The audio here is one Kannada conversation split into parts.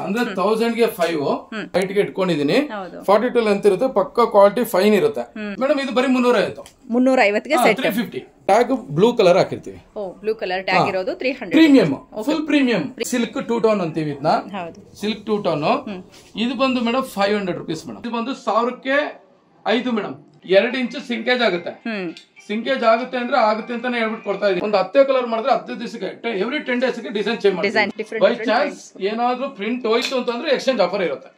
ಅಂದ್ರೆ 1000 ಗೆ 5 ಹೈಟ್ ಗೆ ಇಟ್ಕೊಂಡಿದೀನಿ 42 ಲೆಂತ್ ಇರುತ್ತೆ ಪಕ್ಕ ಕ್ವಾಲಿಟಿ ಫೈನ್ ಇರುತ್ತೆ ಮೇಡಮ್ ಇದು ಬರೀ 350 ಗೆ ಸೆಟ್ 350 ಟ್ಯಾಗ್ ಬ್ಲೂ ಕಲರ್ ಹಾಕಿರ್ತೀವಿ ಬ್ಲೂ ಕಲರ್ ಟ್ಯಾಗ್ ಇರೋದು 300 premium full premium silk 2 tone ಅಂತೀವಿ ಇದನ್ನ ಸಿಲ್ಕ್ 2 ಟೋನ್ ಇದು ಬಂದು ಮೇಡಮ್ 500 ರೂಪೀಸ್ ಮೇಡಮ್ ಇದು ಬಂದು 1000ಕ್ಕೆ 5 ಮೇಡಮ್ 2 ಇಂಚು ಸಿಂಕೇಜ್ ಆಗುತ್ತೆ ಸಿಂಕೇಜ್ ಆಗುತ್ತೆ ಅಂದ್ರೆ ಆಗುತ್ತೆ ಅಂತಾನೆ ಹೇಳ್ಬಿಟ್ಟು ಕೊಡ್ತಾ ಇದೀನಿ ಒಂದು 10 ಕಲರ್ ಮಾಡಿದ್ರೆ 10 ದಿವಸಕ್ಕೆ ಎವ್ರಿ 10 ಡೇಸ್ಗೆ ಡಿಸೈನ್ ಚೇಂಜ್ ಮಾಡ್ತೀವಿ ಬೈ ಚಾನ್ಸ್ ಏನಾದ್ರೂ ಪ್ರಿಂಟ್ ಹೋಯ್ತು ಅಂತಂದ್ರೆ ಎಕ್ಸ್ಚೇಂಜ್ ಆಫರ್ ಇರುತ್ತೆ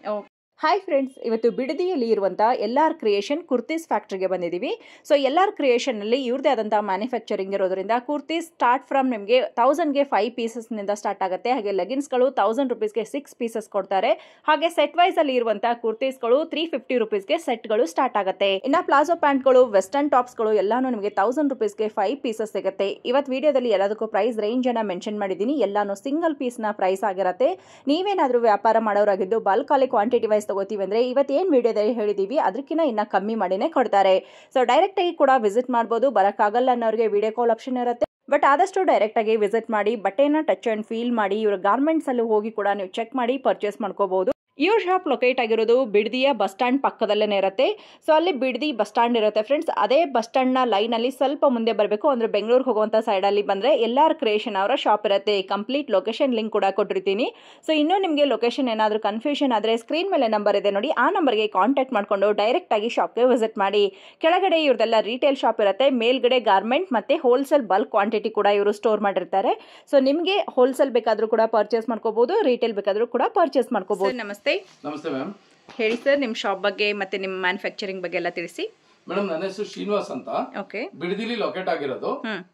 ಹಾಯ್ ಫ್ರೆಂಡ್ಸ್, ಇವತ್ತು ಬಿಡದಿಯಲ್ಲಿ ಇರುವಂಥ LR ಕ್ರಿಯೇಷನ್ ಕುರ್ತೀಸ್ ಫ್ಯಾಕ್ಟ್ರಿಗೆ ಬಂದಿದ್ದೀವಿ. ಸೊ LR ಕ್ರಿಯೇಷನ್ನಲ್ಲಿ ಇವ್ರದೇ ಆದಂಥ ಮ್ಯಾನುಫ್ಯಾಕ್ಚರಿಂಗ್ ಇರೋದ್ರಿಂದ ಕುರ್ತೀಸ್ ಸ್ಟಾರ್ಟ್ ಫ್ರಮ್ ನಿಮಗೆ 1000ಗೆ 5 ಪೀಸಸ್ನಿಂದ ಸ್ಟಾರ್ಟ್ ಆಗುತ್ತೆ. ಹಾಗೆ ಲೆಗಿನ್ಸ್ಗಳು 1000 ರೂಪೀಸ್ಗೆ 6 ಪೀಸಸ್ ಕೊಡ್ತಾರೆ. ಹಾಗೆ ಸೆಟ್ ವೈಸ್ ಅಲ್ಲಿ ಇರುವಂಥ ಕುರ್ತೀಸ್ಗಳು 350 ರೂಪೀಸ್ಗೆ ಸೆಟ್ಗಳು ಸ್ಟಾರ್ಟ್ ಆಗುತ್ತೆ. ಇನ್ನು ಪ್ಲಾಜೋ ಪ್ಯಾಂಟ್ಗಳು, ವೆಸ್ಟರ್ನ್ ಟಾಪ್ಸ್ಗಳು ಎಲ್ಲಾನು ನಿಮಗೆ 1000 ರೂಪೀಸ್ಗೆ 5 ಪೀಸಸ್ ಸಿಗುತ್ತೆ. ಇವತ್ತು ವಿಡಿಯೋದಲ್ಲಿ ಎಲ್ಲದಕ್ಕೂ ಪ್ರೈಸ್ ರೇಂಜ್ ಅನ್ನ ಮೆನ್ಷನ್ ಮಾಡಿದ್ದೀನಿ. ಎಲ್ಲಾನು ಸಿಂಗಲ್ ಪೀಸ್ನ ಪ್ರೈಸ್ ಆಗಿರುತ್ತೆ. ನೀವೇನಾದರೂ ವ್ಯಾಪಾರ ಮಾಡೋರಾಗಿದ್ದು ಬಲ್ಕ್ ಕ್ವಾಂಟಿಟಿ ವೈಸ್ ತಗೋತೀವಿ ಅಂದ್ರೆ ಇವತ್ತೇನು ವಿಡಿಯೋದಲ್ಲಿ ಹೇಳಿದೀವಿ ಅದಕ್ಕಿಂತ ಇನ್ನ ಕಮ್ಮಿ ಮಾಡಿನೇ ಕೊಡ್ತಾರೆ. ಸೊ ಡೈರೆಕ್ಟ್ ಆಗಿ ಕೂಡ ವಿಸಿಟ್ ಮಾಡಬಹುದು. ಬರಕ್ಕಾಗಲ್ಲ ಅನ್ನೋರಿಗೆ ವಿಡಿಯೋ ಕಾಲ್ ಆಪ್ಷನ್ ಇರುತ್ತೆ. ಬಟ್ ಆದಷ್ಟು ಡೈರೆಕ್ಟ್ ಆಗಿ ವಿಸಿಟ್ ಮಾಡಿ ಬಟ್ಟೆನ ಟಚ್ ಅಂಡ್ ಫೀಲ್ ಮಾಡಿ ಇವರ ಗಾರ್ಮೆಂಟ್ಸ್ ಅಲ್ಲಿ ಹೋಗಿ ಕೂಡ ನೀವು ಚೆಕ್ ಮಾಡಿ ಪರ್ಚೇಸ್ ಮಾಡ್ಕೋಬಹುದು. ಇವ್ರ ಶಾಪ್ ಲೊಕೇಟ್ ಆಗಿರೋದು ಬಿಡದಿಯ ಬಸ್ ಸ್ಟ್ಯಾಂಡ್ ಪಕ್ಕದಲ್ಲೇ ಇರುತ್ತೆ. ಸೊ ಅಲ್ಲಿ ಬಿಡದಿ ಬಸ್ ಸ್ಟ್ಯಾಂಡ್ ಇರುತ್ತೆ ಫ್ರೆಂಡ್ಸ್. ಅದೇ ಬಸ್ ಸ್ಟ್ಯಾಂಡ್ ನ ಲೈನ್ ಅಲ್ಲಿ ಸ್ವಲ್ಪ ಮುಂದೆ ಬರಬೇಕು ಅಂದ್ರೆ ಬೆಂಗಳೂರಿಗೆ ಹೋಗುವಂತ ಸೈಡ್ ಅಲ್ಲಿ ಬಂದ್ರೆ LR ಕ್ರಿಯೇಷನ್ ಅವರ ಶಾಪ್ ಇರುತ್ತೆ. ಕಂಪ್ಲೀಟ್ ಲೊಕೇಶನ್ ಲಿಂಕ್ ಕೂಡ ಕೊಟ್ಟಿರ್ತೀನಿ. ಸೊ ಇನ್ನೂ ನಿಮಗೆ ಲೊಕೇಶನ್ ಏನಾದರೂ ಕನ್ಫ್ಯೂಷನ್ ಆದ್ರೆ ಸ್ಕ್ರೀನ್ ಮೇಲೆ ನಂಬರ್ ಇದೆ ನೋಡಿ, ಆ ನಂಬರ್ಗೆ ಕಾಂಟ್ಯಾಕ್ಟ್ ಮಾಡ್ಕೊಂಡು ಡೈರೆಕ್ಟ್ ಆಗಿ ಶಾಪ್ಗೆ ವಿಸಿಟ್ ಮಾಡಿ. ಕೆಳಗಡೆ ಇವ್ರದೆಲ್ಲ ರಿಟೇಲ್ ಶಾಪ್ ಇರುತ್ತೆ, ಮೇಲ್ಗಡೆ ಗಾರ್ಮೆಂಟ್ ಮತ್ತೆ ಹೋಲ್ಸೇಲ್ ಬಲ್ಕ್ ಕ್ವಾಂಟಿಟಿ ಕೂಡ ಇವರು ಸ್ಟೋರ್ ಮಾಡಿರ್ತಾರೆ. ಸೊ ನಿಮಗೆ ಹೋಲ್ಸೇಲ್ ಬೇಕಾದ್ರೂ ಕೂಡ ಪರ್ಚೇಸ್ ಮಾಡ್ಕೋಬಹುದು, ರಿಟೇಲ್ ಬೇಕಾದ್ರೂ ಕೂಡ ಪರ್ಚೇಸ್ ಮಾಡ್ಕೋಬಹುದು. ನಮಸ್ತೆ. ನಮಸ್ತೆ ಮ್ಯಾಮ್. ಹೇಳಿ ಸರ್, ನಿಮ್ಮ ಶಾಪ್ ಬಗ್ಗೆ ಮತ್ತೆ ನಿಮ್ಮ ಮ್ಯಾನುಫ್ಯಾಕ್ಚರಿಂಗ್ ಬಗ್ಗೆ ಎಲ್ಲ ತಿಳಿಸಿ. ಮೇಡಮ್ ನನ್ನ ಹೆಸರು ಶ್ರೀನಿವಾಸ್ ಅಂತ. ಓಕೆ. ಬಿಡದಿಲಿ ಲೊಕೇಟ್ ಆಗಿರೋದು.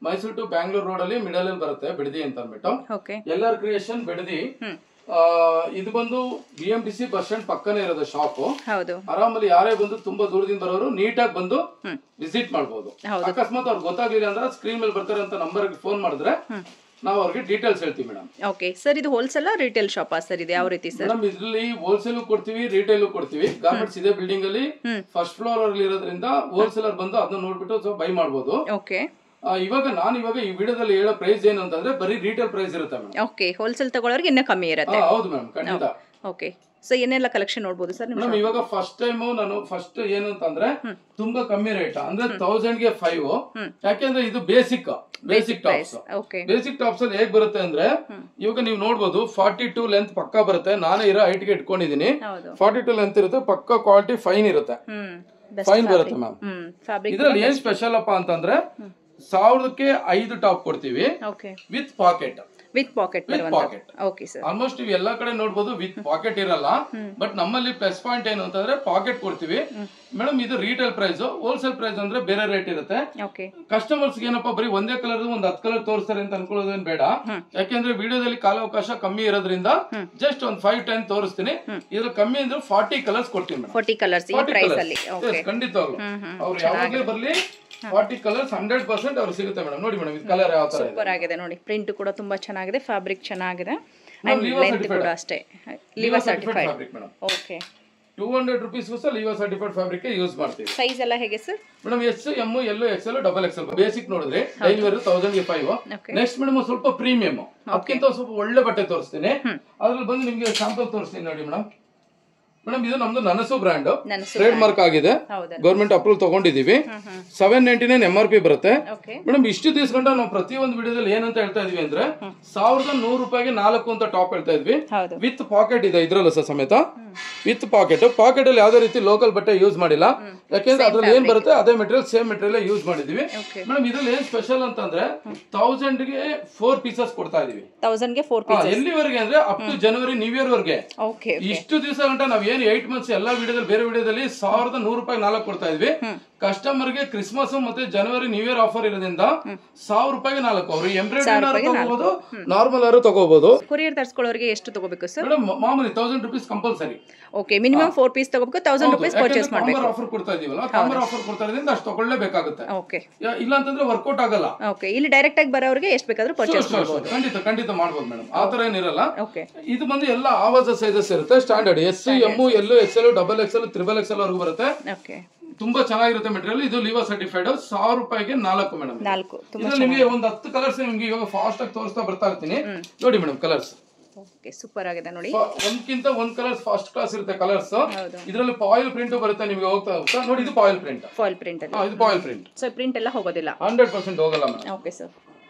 ಮೈಸೂರು ಟು ಬ್ಯಾಂಗ್ಳೂರ್ ರೋಡ್ ಅಲ್ಲಿ ಮಿಡಲ್ ಅಲ್ಲಿ ಬರುತ್ತೆ ಬಿಡದಿ ಅಂತ ಅಂದ್ಬಿಟ್ಟು. LR creation Bidadi. ಇದು ಬಂದು BMTC ಬಸ್ ಸ್ಟ್ಯಾಂಡ್ ಪಕ್ಕನೇ ಇರೋದು ಶಾಪ್. ಆರಾಮಲ್ಲಿ ಯಾರೇ ಬಂದು ತುಂಬಾ ದೂರದಿಂದ ಬರೋರು ನೀಟಾಗಿ ಬಂದು ವಿಸಿಟ್ ಮಾಡಬಹುದು. ಅಕಸ್ಮಾತ್ ಅವ್ರಿಗೆ ಗೊತ್ತಾಗ್ಲಿಲ್ಲ ಅಂದ್ರೆ ಸ್ಕ್ರೀನ್ ಮೇಲೆ ಬರ್ತಾರೆ ಅಂತ ನಂಬರ್ ಫೋನ್ ಮಾಡಿದ್ರೆ ನಾವು ಅವ್ರಿಗೆ ಡೀಟೇಲ್ಸ್ ಹೇಳ್ತೀವಿ ಮೇಡಮ್. ಓಕೆ ಸರ್, ಇದು ಹೋಲ್ಸೇಲ್ ರಿಟೇಲ್ ಶಾಪ್ ಸರ್? ಇದು ಯಾವ ರೀತಿ ಸರ್? ಮೇಡಮ್ ಇದರಲ್ಲಿ ಹೋಲ್ಸೇಲ್ ಕೊಡ್ತೀವಿ, ರಿಟೇಲ್ ಕೊಡ್ತೀವಿ. ಗಾರ್ಮೆಂಟ್ಸ್ ಇದೆ ಬಿಲ್ಡಿಂಗ್ ಅಲ್ಲಿ ಫಸ್ಟ್ ಫ್ಲೋರ್ ಅಲ್ಲಿ ಇರೋದ್ರಿಂದ ಹೋಲ್ಸೇಲರ್ ಬಂದು ಅದನ್ನ ನೋಡ್ಬಿಟ್ಟು ಬೈ ಮಾಡಬಹುದು. ಓಕೆ. ಇವಾಗ ಈ ವಿಡಿಯೋದಲ್ಲಿ ಹೇಳೋ ಪ್ರೈಸ್ ಏನು ಅಂತಂದ್ರೆ ಬರೀ ರಿಟೇಲ್ ಪ್ರೈಸ್ ಇರುತ್ತೆ ಮೇಡಮ್. ಓಕೆ, ಹೋಲ್ಸೇಲ್ ತಗೊಳ್ಳೋರಿಗೆ ಇನ್ನೂ ಕಮ್ಮಿ ಇರುತ್ತೆ. ಹೌದು ಮೇಡಮ್, ಖಂಡಿತ. ಓಕೆ. ಸೊ ಏನೆಲ್ಲ ಕಲೆಕ್ಷನ್ ನೋಡಬಹುದು ಸರ್? ಮೇಡಮ್ ಇವಾಗ ಫಸ್ಟ್ ಟೈಮ್ ನಾನು ಏನು ಅಂತಂದ್ರೆ ತುಂಬಾ ಕಮ್ಮಿ ರೇಟ್ ಅಂದ್ರೆ 1000ಗೆ 5. ಯಾಕೆಂದ್ರೆ ಇದು ಬೇಸಿಕ್ ಟಾಪ್ಸ್. ಬೇಸಿಕ್ ಟಾಪ್ಸ್ ಅಲ್ಲಿ ಹೇಗ್ ಬರುತ್ತೆ ಅಂದ್ರೆ ಇವಾಗ ನೀವು ನೋಡ್ಬೋದು 42 ಲೆಂತ್ ಪಕ್ಕ ಬರುತ್ತೆ. ನಾನೇ ಇರೋ ಹೈಟ್ ಗೆ ಇಟ್ಕೊಂಡಿದೀನಿ. 42 ಲೆಂತ್ ಇರುತ್ತೆ, ಪಕ್ಕ ಕ್ವಾಲಿಟಿ ಫೈನ್ ಇರುತ್ತೆ, ಫೈನ್ ಬರುತ್ತೆ ಮ್ಯಾಮ್. ಇದ್ರಲ್ಲಿ ಏನ್ ಸ್ಪೆಷಲ್ ಅಪ್ಪ ಅಂತಂದ್ರೆ 1000ಕ್ಕೆ 5 ಟಾಪ್ ಕೊಡ್ತೀವಿ ವಿತ್ ಪಾಕೆಟ್. ಆಲ್ಮೋಸ್ಟ್ ನೀವು ಎಲ್ಲಾ ಕಡೆ ನೋಡಬಹುದು ವಿತ್ ಪಾಕೆಟ್ ಇರಲ್ಲ. ಬಟ್ ನಮ್ಮಲ್ಲಿ ಪ್ಲಸ್ ಪಾಯಿಂಟ್ ಏನು ಅಂತಂದ್ರೆ ಪಾಕೆಟ್ ಕೊಡ್ತೀವಿ ಮೇಡಮ್. ಇದು ರಿಟೇಲ್ ಪ್ರೈಸ್. ಹೋಲ್ಸೇಲ್ ಪ್ರೈಸ್ ಅಂದ್ರೆ ಬೇರೆ ರೇಟ್ ಇರುತ್ತೆ. ಕಸ್ಟಮರ್ಸ್ ಏನಪ್ಪಾ ಬರೀ ಒಂದೇ ಕಲರ್ ಒಂದು 10 ಕಲರ್ ತೋರಿಸ್ತಾರೆ ಅಂತ ಅನ್ಕೊಳ್ಳೋದೇನ್ ಬೇಡ. ಯಾಕೆಂದ್ರೆ ವಿಡಿಯೋದಲ್ಲಿ ಕಾಲಾವಕಾಶ ಕಮ್ಮಿ ಇರೋದ್ರಿಂದ ಜಸ್ಟ್ ಒಂದು 5-10 ತೋರಿಸ್ತೀನಿ. ಇದ್ರ ಕಮ್ಮಿ ಅಂದ್ರೆ 40 ಕಲರ್ಸ್ ಕೊಡ್ತೀನಿ ಮೇಡಮ್. 40 ಕಲರ್ಸ್ ಖಂಡಿತವಾಗ್ಲು ಅವ್ರು ಯಾವಾಗ್ಲೇ ಬರ್ಲಿ 40 ಕಲರ್ಸ್ 100% ಅವ್ರು ಸಿಗುತ್ತೆ ಮೇಡಮ್. ನೋಡಿ ಮೇಡಮ್, ಇದು ಕಲರ್ ಯಾವ ತರ ಸೂಪರ್ ಆಗಿದೆ ನೋಡಿ. ಪ್ರಿಂಟ್ ಕೂಡ ತುಂಬಾ ಚೆನ್ನಾಗಿದೆ, ಫ್ಯಾಬ್ರಿಕ್ ಚೆನ್ನಾಗಿದೆ, ಅಂಡ್ ಲೆಂತ್ ಕೂಡ ಅಷ್ಟೇ ಲಿವಾ certified fabric madam. Okay. 200 rupees ಲಿವಾ certified fabric use ಮಾಡ್ತೀವಿ. ಸೈಜ್ ಎಲ್ಲ ಹೇಗೆ sir? Madam S, M, L, XL, XXL. Basic ನೋಡಿದ್ರೆ ಡೈಲಿ ವೇರ್ 1000ಗೆ 5. ನೆಕ್ಸ್ಟ್ ಮೇಡಮ್ ಸ್ವಲ್ಪ ಪ್ರೀಮಿಯಂ, ಅದಕ್ಕಿಂತ ಸ್ವಲ್ಪ ಒಳ್ಳೆ ಬಟ್ಟೆ ತೋರಿಸ್ತೀನಿ. ಅದ್ರಲ್ಲಿ ಬಂದು ನಿಮ್ಗೆ ಸ್ಯಾಂಪಲ್ ತೋರಿಸ್ತೀನಿ ನೋಡಿ ಮೇಡಮ್. ಮೇಡಮ್ ಇದು ನಮ್ದು ನನಸು ಬ್ರ್ಯಾಂಡ್, ಟ್ರೇಡ್ ಮಾರ್ಕ್ ಆಗಿದೆ, ಗೌರ್ಮೆಂಟ್ ಅಪ್ರೂವಲ್ ತಗೊಂಡಿದೀವಿ. 799 MRP ಬರುತ್ತೆ ಮೇಡಮ್. ಇಷ್ಟು ದಿವಸಗಂಟ ನಾವು ಪ್ರತಿಯೊಂದು ವಿಡಿಯೋದಲ್ಲಿ ಏನಂತ ಹೇಳ್ತಾ ಇದೀವಿ ಅಂದ್ರೆ 1100 ರೂಪಾಯಿಗೆ 4 ಅಂತ ಟಾಪ್ ಹೇಳ್ತಾ ಇದ್ವಿ. ವಿತ್ ಪಾಕೆಟ್ ಇದೆ ಇದ್ರಲ್ಲೂ ಸಹ ಸಮೇತ, ವಿತ್ ಪಾಕೆಟ್. ಪಾಕೆಟ್ ಅಲ್ಲಿ ಯಾವ್ದೇ ರೀತಿ ಲೋಕಲ್ ಬಟ್ಟೆ ಯೂಸ್ ಮಾಡಿಲ್ಲ. ಯಾಕೆಂದ್ರೆ ಅದ್ರಲ್ಲಿ ಏನ್ ಬರುತ್ತೆ ಅದೇ ಮೆಟೀರಿಯಲ್, ಸೇಮ್ ಮೆಟೀರಿಯಲ್ ಯೂಸ್ ಮಾಡಿದೀವಿ ಮೇಡಮ್. ಇದ್ರಲ್ಲಿ ಏನ್ ಸ್ಪೆಷಲ್ ಅಂತಂದ್ರೆ 1000ಗೆ 4 ಪೀಸಸ್ ಕೊಡ್ತಾ ಇದೀವಿ. 1000ಗೆ 4 ಪೀಸಸ್ ಎಲ್ಲಿವರೆಗೆ ಅಂದ್ರೆ up to January new year ವರೆಗೆ. ಇಷ್ಟು ದಿವಸ ಗಂಟ ನಾವ್ ಏನ್ 8 ಮಂತ್ಸ್ ಎಲ್ಲಾ ವಿಡಿಯೋದಲ್ಲಿ ಬೇರೆ ವಿಡಿಯೋದಲ್ಲಿ 1100 ರೂಪಾಯಿ 4 ಕೊಡ್ತಾ ಇದ್ವಿ. ಕಸ್ಟಮರ್ ಗೆ ಕ್ರಿಸ್ಮಸ್ ಮತ್ತೆ ಜನವರಿ ನ್ಯೂ ಇಯರ್ ಆಫರ್ ಇರೋದ್ರಿಂದ 1000 ರೂಪಾಯಿಗೆ 4. ಅವರು ಎಂಬ್ರಾಯ್ಡರಿ ತಗೋಬಹುದು, ನಾರ್ಮಲ್ ಆರು ತಗೋಬಹುದು. ಕೊರಿಯರ್ ತರಿಸ್ಕೊಳ್ಳೋರಿಗೆ ಎಷ್ಟು ತಗೋಬೇಕು ಸರ್? ಮೇಡಮ್ ಮಾಮೂಲಿ 1000 rupees compulsory. Okay, minimum 4 piece ತಗೋಬೇಕು, 1000 ರೂಪೀಸ್ ಪರ್ಚೇಸ್ ಮಾಡಬೇಕು. ಆಫರ್ ಕೊಡ್ತಾ ಇದೀವಲ್ಲ, ಕಾಂಬರ್ ಆಫರ್ ಕೊಡ್ತಾ ಇರೋದ್ರಿಂದ ಅಷ್ಟು ತಗೊಳ್ಳೇಬೇಕಾಗುತ್ತೆ. ಓಕೆ, ಇಲ್ಲ ಅಂತಂದ್ರೆ ವರ್ಕೌಟ್ ಆಗಲ್ಲ. ಓಕೆ, ಇಲ್ಲಿ ಡೈರೆಕ್ಟ್ ಆಗಿ ಬರೋರಿಗೆ ಎಷ್ಟು ಬೇಕಾದ್ರೂ ಪರ್ಚೇಸ್ ಮಾಡಬಹುದು. ಖಂಡಿತ ಮಾಡಬಹುದು ಮೇಡಮ್, ಆತರ ಏನಿರಲ್ಲ. ಇದು ಬಂದು ಎಲ್ಲ ಆವಾಜ ಸೈಜಸ್ ಇರುತ್ತೆ. Standard S, M, L, XL, XXL, XXL ವರೆಗೂ ಬರುತ್ತೆ. ತುಂಬಾ ಚೆನ್ನಾಗಿರುತ್ತೆ ಮೆಟೀರಿಯಲ್. ಇದು ಲಿವಾ ಸರ್ಟಿಫೈಡ್. 1000 ರೂಪಾಯಿಗೆ 4 ಮೇಡಮ್. ನಿಮಗೆ ಒಂದು 10 ಕಲರ್ಸ್ ನಿಮ್ಗೆ ಇವಾಗ ಫಾಸ್ಟ್ ಆಗಿ ತೋರಿಸ್ತಾ ಬರ್ತಾ ಇರ್ತೀನಿ ನೋಡಿ ಮೇಡಮ್. ಕಲರ್ಸ್ ಓಕೆ ಸೂಪರ್ ಆಗಿದೆ ನೋಡಿ. ಒಂದ್ಕಿಂತ ಒಂದ್ ಕಲರ್ಸ್ ಫಸ್ಟ್ ಕ್ಲಾಸ್ ಇರುತ್ತೆ ಕಲರ್ಸ್. ಹೌದು. ಇದರಲ್ಲಿ ಪಾಯಿಲ್ ಪ್ರಿಂಟ್ ಬರುತ್ತೆ ನಿಮಗೆ ಹೋಗ್ತಾ ಹೋಗ್ತಾ ನೋಡಿ. ಇದು ಪಾಯಿಲ್ ಪ್ರಿಂಟ್. ಫಾಯಿಲ್ ಪ್ರಿಂಟ್ ಅಲ್ಲಿ. ಇದು ಪಾಯಿಲ್ ಪ್ರಿಂಟ್. ಸೊ ಪ್ರಿಂಟ್ ಎಲ್ಲ ಹೋಗೋದಿಲ್ಲ. 100% ಹೋಗಲ್ಲ madam. Okay sir.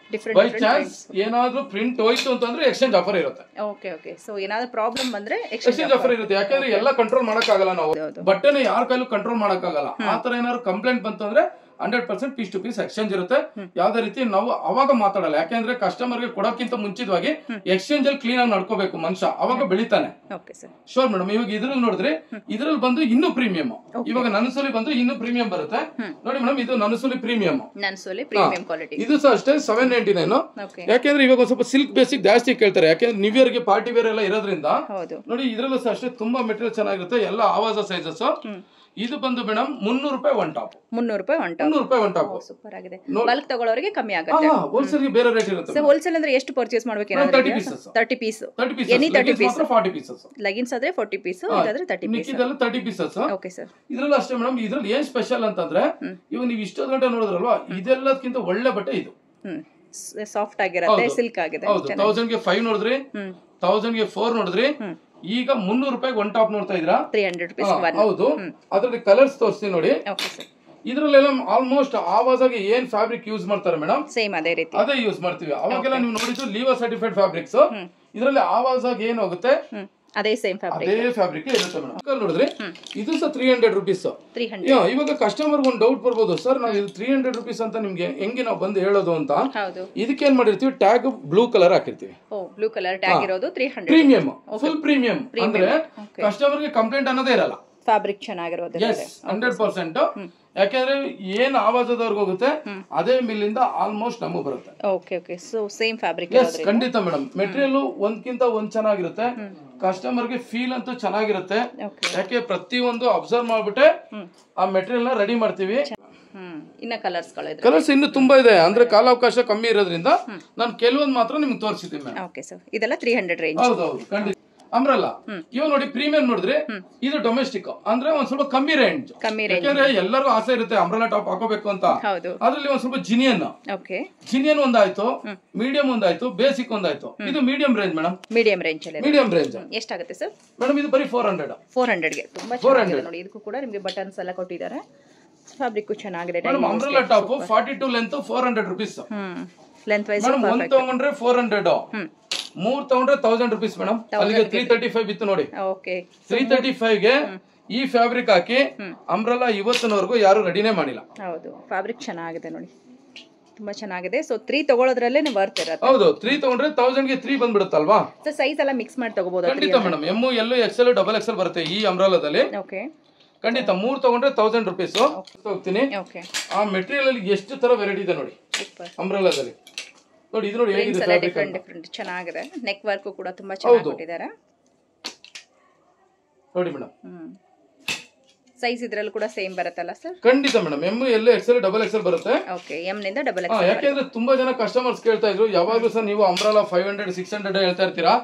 By chance ಏನಾದ್ರೂ ಪ್ರಿಂಟ್ ಹೋಯ್ತು ಅಂತಂದ್ರೆ ಎಕ್ಸ್ಚೇಂಜ್ ಆಫರ್ ಇರುತ್ತೆ. Okay okay. ಸೊ ಏನಾದ್ರೂ ಪ್ರಾಬ್ಲಮ್ ಬಂದ್ರೆ ಎಕ್ಸ್ಚೇಂಜ್ ಆಫರ್ ಇರುತ್ತೆ. ಯಾಕಂದ್ರೆ ಎಲ್ಲ ಕಂಟ್ರೋಲ್ ಮಾಡಕ್ಕಾಗಲ್ಲ ನಾವು. ಬಟ್ಟೆನ ಯಾರ ಕೈಲೂ ಕಂಟ್ರೋಲ್ ಮಾಡಕ್ಕಾಗಲ್ಲ. ಆತರ ಏನಾದ್ರು ಕಂಪ್ಲೇಂಟ್ ಬಂತಂದ್ರೆ 100% ಪೀಸ್ ಟು ಪೀಸ್ ಎಕ್ಸ್ಚೇಂಜ್ ಇರುತ್ತೆ. ಯಾವ್ದೇ ರೀತಿ ನಾವು ಅವಾಗ ಮಾತಾಡಲ್ಲ. ಯಾಕೆಂದ್ರೆ ಕಸ್ಟಮರ್ ಗೆ ಕೊಡೋಕ್ಕಿಂತ ಮುಂಚಿತವಾಗಿ ಎಕ್ಸ್ಚೇಂಜ್ ಅಲ್ಲಿ ಕ್ಲೀನ್ ಆಗಿ ನಡ್ಕೋಬೇಕು ಮನುಷ್ಯ, ಅವಾಗ ಬೆಳಿತಾನೆ. Sure madam. ಇವಾಗ ಇದ್ರಲ್ಲಿ ನೋಡಿದ್ರೆ ಇದ್ರಲ್ಲಿ ಬಂದು ಇನ್ನೂ ಪ್ರೀಮಿಯಂ. ಇವಾಗ ನನ್ಸೋಲಿ ಬಂದು ಇನ್ನೂ ಪ್ರೀಮಿಯಂ ಬರುತ್ತೆ ನೋಡಿ ಮೇಡಮ್. ಇದು ನನ್ಸೋಲಿ ಪ್ರೀಮಿಯಂ. ಇದು ಸಹ ಅಷ್ಟೇ 799. ಯಾಕೆಂದ್ರೆ ಇವಾಗ ಸ್ವಲ್ಪ ಸಿಲ್ಕ್ ಬೇಸಿಕ್ ಜಾಸ್ತಿ ಕೇಳ್ತಾರೆ. ಯಾಕೆಂದ್ರೆ ನ್ಯೂ ಇಯರ್ ಗೆ ಪಾರ್ಟಿ ವೇರ್ ಎಲ್ಲ ಇರೋದ್ರಿಂದ ನೋಡಿ. ಇದ್ರಲ್ಲೂ ಸಹ ಅಷ್ಟೇ ತುಂಬಾ ಮೆಟೀರಿಯಲ್ ಚೆನ್ನಾಗಿರುತ್ತೆ. ಎಲ್ಲ ಆವಾಜ ಸೈಜಸ್. ಇದು ಬಂದು ಮೇಡಮ್ 300 ರೂಪಾಯಿ ಒನ್ ಟಾಪ್. 300 ರೂಪಾಯಿ ಒನ್ ಟಾಪ್. ಸೂಪರ್ ಆಗಿದೆ. ಬಲ್ಕ್ ತಗೊಳ್ಳೋರಿಗೆ ಕಮ್ಮಿ ಆಗುತ್ತೆ. ಹೋಲ್ಸೇಲ್ ಗೆ ಬೇರೆ ರೇಟ್ ಇರುತ್ತೆ. ಸರ್ ಹೋಲ್ಸೇಲ್ ಅಂದ್ರೆ ಎಷ್ಟು ಪರ್ಚೇಸ್ ಮಾಡ್ಬೇಕು? 30 piece. Any 30 piece. 40 pieces. Leggings ಆದ್ರೆ 40 ಪೀಸ್, ಇದಾದ್ರೆ 30 ಪೀಸ್. ಮಿಕ್ಕಿದೆಲ್ಲ 30 ಪೀಸಸ್. Okay sir. ಇದ್ರಲ್ಲಿ ಅಷ್ಟೇ ಮೇಡಮ್. ಇದ್ರಲ್ಲಿ ಏನ್ ಸ್ಪೆಷಲ್ ಅಂತಂದ್ರೆ ಇವಾಗ ನೀವು ಇಷ್ಟೊಂದು ಗಂಟೆ ನೋಡಿದ್ರಲ್ವಾ, ಇದೆಲ್ಲದಕ್ಕಿಂತ ಒಳ್ಳೆ ಬಟ್ಟೆ ಇದು. ಸಾಫ್ಟ್ ಆಗಿರುತ್ತೆ, ಸಿಲ್ಕ್ ಆಗಿದೆ. 1000 ಗೆ 5 ನೋಡಿದ್ರಿ, 1000 ಗೆ 4 ನೋಡಿದ್ರಿ. ಈಗ 300 ರೂಪಾಯಿ ಒನ್ ಟಾಪ್ ನೋಡ್ತಾ ಇದ್ರಾ? 300 ರೂಪೀಸ್. ಹೌದು. ಅದ್ರಲ್ಲಿ ಕಲರ್ಸ್ ತೋರಿಸ್ತೀನಿ ನೋಡಿ. ಇದ್ರಲ್ಲೆಲ್ಲ ಆಲ್ಮೋಸ್ಟ್ ಆವಾಜಾಗಿ ಏನ್ ಫ್ಯಾಬ್ರಿಕ್ ಯೂಸ್ ಮಾಡ್ತಾರೆ ಮೇಡಮ್, ಸೇಮ್ ಅದೇ ರೀತಿ ಅದೇ ಯೂಸ್ ಮಾಡ್ತೀವಿ. ಅವಾಗೆಲ್ಲ ನೀವು ನೋಡಿದ್ದು ಲೀವರ್ ಸರ್ಟಿಫೈಡ್ ಫ್ಯಾಬ್ರಿಕ್ಸ್. ಇದ್ರಲ್ಲಿ ಆವಾಜಾಗಿ ಏನ್ ಹೋಗುತ್ತೆ ಅದೇ ಸೇಮ್ ಫ್ಯಾಬ್ರಿಕ್, ಅದೇ ಫ್ಯಾಬ್ರಿಕ್ ಇರುತ್ತೆ ಮೇಡಮ್. ನೋಡಿದ್ರೆ ಇದು ಸಹ 300 ರೂಪೀಸ್. ಇವಾಗ ಕಸ್ಟಮರ್ ಒಂದು ಡೌಟ್ ಬರ್ಬೋದು, ಸರ್ ನಾವು ಇದು 300 ರೂಪೀಸ್ ಅಂತ ನಿಮ್ಗೆ ಹೆಂಗೆ ನಾವು ಬಂದು ಹೇಳೋದು ಅಂತ. ಇದಕ್ಕೆ ಏನ್ ಮಾಡಿರ್ತೀವಿ, ಟ್ಯಾಗ್ ಬ್ಲೂ ಕಲರ್ ಹಾಕಿರ್ತೀವಿ. ಬ್ಲೂ ಕಲರ್ ಟ್ಯಾಗ್ ಇರೋದು 300. Premium, full premium. ಅಂದ್ರೆ ಕಸ್ಟಮರ್ ಗೆ ಕಂಪ್ಲೇಂಟ್ ಅನ್ನೋದೇ ಇರಲ್ಲ. ಫ್ಯಾಬ್ರಿಕ್ ಚೆನ್ನಾಗಿರೋದು 100%. ಯಾಕೆಂದ್ರೆ ಏನ್ ಆವಾಜದವ್ರಿಗೆ ಹೋಗುತ್ತೆ ಅದೇ ಮಿಲ್ಲಿಂದ ಆಲ್ಮೋಸ್ಟ್ ನಮಗ್ ಬರುತ್ತೆ. Okay okay. So same fabric. ಖಂಡಿತ ಮೇಡಮ್. ಮೆಟೀರಿಯಲ್ ಒಂದ್ಕಿಂತ ಒಂದ್ ಚೆನ್ನಾಗಿರುತ್ತೆ. ಕಸ್ಟಮರ್ ಗೆ ಫೀಲ್ ಅಂತೂ ಚೆನ್ನಾಗಿರುತ್ತೆ. ಯಾಕೆ ಪ್ರತಿಯೊಂದು ಅಬ್ಸರ್ವ್ ಮಾಡ್ಬಿಟ್ಟೆ ಆ ಮೆಟೀರಿಯಲ್ ನ ರೆಡಿ ಮಾಡ್ತೀವಿ. ಇನ್ನ ಕಲರ್ಸ್ ಇನ್ನು ತುಂಬಾ ಇದೆ. ಅಂದ್ರೆ ಕಾಲಾವಕಾಶ ಕಮ್ಮಿ ಇರೋದ್ರಿಂದ ನಾನು ಕೆಲವೊಂದು ಮಾತ್ರ ನಿಮ್ಗೆ ತೋರಿಸಿದ್ದೀನಿ. Okay sir. ಇದೆಲ್ಲ 300 ರೇಂಜ್. ಹೌದೌದು ಖಂಡಿತ. ಅಂಬ್ರಲ್ಲ ಇವಾಗ ನೋಡಿ ಪ್ರೀಮಿಯಂ ನೋಡಿದ್ರೆ ಇದು ಡೊಮೆಸ್ಟಿಕ್ ಅಂದ್ರೆ ಒಂದ್ ಸ್ವಲ್ಪ ಕಮ್ಮಿ ರೇಂಜ್. ಯಾಕಂದ್ರೆ ಎಲ್ಲರಿಗೂ ಆಸೆ ಇರುತ್ತೆ ಅಂಬ್ರಲ್ಲಾ ಟಾಪ್ ಹಾಕೋಬೇಕು ಅಂತ. ಅದ್ರಲ್ಲಿ ಒಂದ್ ಸ್ವಲ್ಪ ಜಿನಿಯನ್ ಒಂದಾಯ್ತು, ಮೀಡಿಯಂ ಒಂದಾಯ್ತು, ಬೇಸಿಕ್ ಒಂದಾಯ್ತು. ಇದು medium range madam. Medium range ಎಷ್ಟಾಗುತ್ತೆ ಸರ್? ಮೇಡಮ್ ಇದು ಬರೀ 400 ಗೆ. ತುಂಬಾ ಚೆನ್ನಾಗಿದೆ ನೋಡಿ. ಇದಕ್ಕೂ ಕೂಡ ನಿಮಗೆ ಬಟನ್ಸ್ ಎಲ್ಲ ಕೊಟ್ಟಿದ್ದಾರೆ. ಫ್ಯಾಬ್ರಿಕ್ ಚೆನ್ನಾಗಿದೆ. Madam umbrella top 42 length 400 rupees. Length wise madam ಒಂದ್ ತಗೊಂಡ್ರೆ 400, 3 ತಗೊಂಡ್ರೆ 1000 ರೂಪೀಸ್ ಮೇಡಮ್. ಅಲ್ಲಿಗೆ 335 ಇತ್ತು ನೋಡಿ. 335 ಗೆ ಈ ಫ್ಯಾಬ್ರಿಕ್ ಹಾಕಿ ಅಂಬ್ರಲ್ಲಾ ಇವತ್ತಿನವರೆಗೂ ಯಾರು ರೆಡಿನೇ ಮಾಡಿಲ್ಲ. ಹೌದು, ಫ್ಯಾಬ್ರಿಕ್ ಚೆನ್ನಾಗಿದೆ ನೋಡಿ, ತುಂಬಾ ಚೆನ್ನಾಗಿದೆ. ಸೊ 3 ತಗೊಳ್ಳೋದ್ರಲ್ಲೇ ವರ್ತ್ ಇರುತ್ತೆ. ಹೌದು, 3 ತಗೊಂಡ್ರೆ 1000 ಗೆ 3 ಬಂದ್ಬಿಡುತ್ತಲ್ವಾ. ಸೊ ಸೈಜ್ ಎಲ್ಲ ಮಿಕ್ಸ್ ಮಾಡಿ ತಗೋಬಹುದು. ಖಂಡಿತ madam. M, L, XL, double XL ಬರುತ್ತೆ ಈ ಅಂಬ್ರಲ್ಲಾದಲ್ಲಿ. ಓಕೆ ಖಂಡಿತ. 3 ತಗೊಂಡ್ರೆ 1000 ರೂಪೀಸ್. ಹೋಗ್ತೀನಿ. ಆ ಮೆಟೀರಿಯಲ್ ಅಲ್ಲಿ ಎಷ್ಟು ತರ ವೆರೈಟಿ ಇದೆ ನೋಡಿ ಅಂಬ್ರಲ್ಲಾದಲ್ಲಿ. ನೋಡಿ ಇದು ನೋಡಿ ಹೇಗಿದೆ ಫ್ಯಾಬ್ರಿಕ್. ಡಿಫರೆಂಟ್ ಚೆನ್ನಾಗಿದೆ. ನೆಕ್ ವರ್ಕ್ ಕೂಡ ತುಂಬಾ ಚೆನ್ನಾಗಿ ಕೊಟ್ಟಿದ್ದಾರೆ ನೋಡಿ ಮೇಡಮ್. ಸೈಜ್ ಇದ್ರಲ್ಲಿ ಕೂಡ ಸೇಮ್ ಬರುತ್ತಲ್ಲ ಸರ್? ಖಂಡಿತ madam. M, L, XL, double XL ಬರುತ್ತೆ. ಓಕೆ, ಎಂ ನಿಂದ ಡಬಲ್ ಎಕ್ಸೆಲ್. ಯಾಕೆಂದ್ರೆ ತುಂಬಾ ಜನ ಕಸ್ಟಮರ್ಸ್ ಕೇಳ್ತಾ ಇದ್ರು ಯಾವಾಗ್ಲೂ ಸರ್ ನೀವು ಅಂಬ್ರಲ್ಲಾ 500 600 ಹೇಳ್ತಾ ಇರ್ತೀರಾ,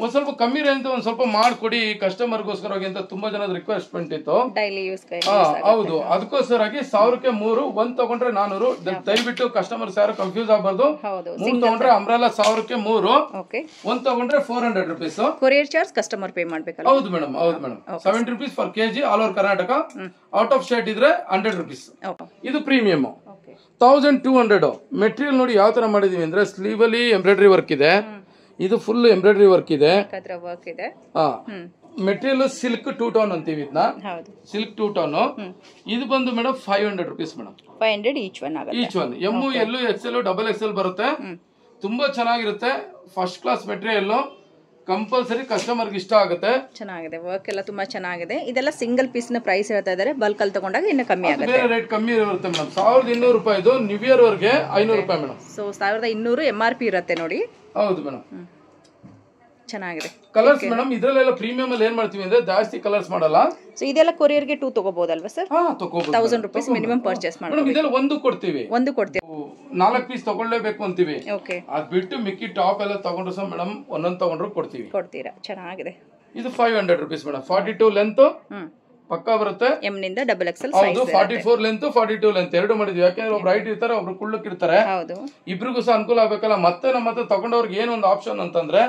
ಒಂದ್ ಸ್ವಲ್ಪ ಕಮ್ಮಿ ರೇಂಜ್ ಒಂದ್ ಸ್ವಲ್ಪ ಮಾಡ್ಕೊಡಿ ಕಸ್ಟಮರ್ಗೋಸ್ಕರವಾಗಿ ಅಂತ ತುಂಬಾ ಜನದ ರಿಕ್ವೆಸ್ಟ್ಮೆಂಟ್ ಇತ್ತು. Daily use. ಹೌದು, ಅದಕ್ಕೋಸ್ಕರವಾಗಿ 1000ಕ್ಕೆ 3, 1 ತಗೊಂಡ್ರೆ 400. ದಯವಿಟ್ಟು ಕಸ್ಟಮರ್ಸ್ ಯಾರು ಕನ್ಫ್ಯೂಸ್ ಆಗ್ಬಾರ್ದು. 3 ತಗೊಂಡ್ರೆ ಅಂಬ್ರಲ್ಲಾ 1000ಕ್ಕೆ 3, 1 ತಗೊಂಡ್ರೆ 400 rupees. Courier charge customer pay ಮಾಡ್ಬೇಕಲ್ಲ? ಹೌದು madam. 70 rupees for KG all over Karnataka. Out of state ಇದ್ರೆ 100 ರೂಪೀಸ್. ಇದು ಪ್ರೀಮಿಯಂ 1200. ಮೆಟೀರಿಯಲ್ ನೋಡಿ ಯಾವ ತರ ಮಾಡಿದೀವಿ ಅಂದ್ರೆ ಸ್ಲೀವ್ ಅಲ್ಲಿ ಎಂಬ್ರಾಯ್ಡರಿ ವರ್ಕ್ ಇದೆ. ಇದು ಫುಲ್ ಎಂಬ್ರಾಯ್ಡರಿ ವರ್ಕ್ ಇದೆ. ಮೆಟೀರಿಯಲ್ ಸಿಲ್ಕ್ 2 ಟೋನ್ ಅಂತೀವಿ ಇದನ್ನ. Silk 2 tone. ಇದು ಬಂದು madam 500 rupees madam. 500 each one. M, L, XL, double XL ಬರುತ್ತೆ. ತುಂಬಾ ಚೆನ್ನಾಗಿರುತ್ತೆ. First class material. Compulsory customer ಇಷ್ಟ ಆಗುತ್ತೆ. ಚೆನ್ನಾಗಿದೆ. ವರ್ಕ್ ಎಲ್ಲ ತುಂಬಾ ಚೆನ್ನಾಗಿದೆ. ಇದೆಲ್ಲ ಸಿಂಗಲ್ ಪೀಸ್ ನ ಪ್ರೈಸ್ ಹೇಳ್ತಾ ಇದ್ದಾರೆ. ಬಲ್ಕ್ ಅಲ್ಲಿ ತಗೊಂಡಾಗ ಇನ್ನು ಕಮ್ಮಿ ಆಗುತ್ತೆ. ಬೇರೆ ರೇಟ್ ಕಮ್ಮಿ ಇರುತ್ತೆ ಮೇಡಮ್. 1200 ರೂಪಾಯಿ ಇದು. ನ್ಯೂ ಇಯರ್ ವರೆಗೆ 500 ರೂಪಾಯಿ ಮೇಡಮ್. ಸೊ 1200 MRP ಇರುತ್ತೆ ನೋಡಿ. ಹೌದು ಮೇಡಮ್. ಚೆನ್ನಾಗಿದೆ. ಕಲರ್ಸ್ ಮೇಡಮ್ ಇದ್ರಲ್ಲೆಲ್ಲ ಪ್ರೀಮಿಯಂ ಅಲ್ಲಿ ಏನ್ ಮಾಡ್ತೀವಿ ಅಂದ್ರೆ ಜಾಸ್ತಿ ಕಲರ್ಸ್ ಮಾಡಲ್ಲ. ಸೊ ಇದೆಲ್ಲ ಕೊರಿಯರ್ ಗೆ 2 ತಗೋಬಹುದಲ್ವಾ ಸರ್? ತಗೋಬಹುದು. 1000 ರೂಪೀಸ್ ಮಿನಿಮಮ್ ಪರ್ಚೇಸ್ ಮಾಡಬೇಕು. ಇದೆಲ್ಲ ಒಂದು ಕೊಡ್ತೀವಿ. 4 ಪೀಸ್ ತಗೊಳ್ಳೇಬೇಕು ಅಂತೀವಿ. ಓಕೆ. ಅದ್ ಬಿಟ್ಟು ಮಿಕ್ಕಿ ಟಾಪ್ ಎಲ್ಲ ತಗೊಂಡ್ರು ಸಹ ಮೇಡಮ್ ಒಂದೊಂದು ತಗೊಂಡ್ರು ಕೊಡ್ತೀರಾ? ಚೆನ್ನಾಗಿದೆ. ಇದು 500 ರೂಪೀಸ್ ಮೇಡಮ್. 42 ಲೆಂತ್, ಪಕ್ಕಾ ಬರುತ್ತೆ. ಎಂ ನಿಂದ ಡಬಲ್ ಎಕ್ಸೆಲ್ ಹೌದು 44 ಲೆಂತ್ 42 ಲೆಂತ್ ಎರಡು ಮಾಡಿದ್ವಿ. ಯಾಕಂದ್ರೆ ಒಬ್ರು ಹೈಟ್ ಇರ್ತಾರೆ ಒಬ್ರು ಕುಳ್ಳಕ್ ಇರ್ತಾರೆ, ಹೌದು ಇಬ್ರಿಗೂ ಸಹ ಅನುಕೂಲ ಆಗ್ಬೇಕಲ್ಲ. ಮತ್ತೆ ನಮ್ಮ ಹತ್ರ ತಗೊಂಡವ್ರಿಗೆ ಏನು ಒಂದು ಆಪ್ಷನ್ ಅಂತಂದ್ರೆ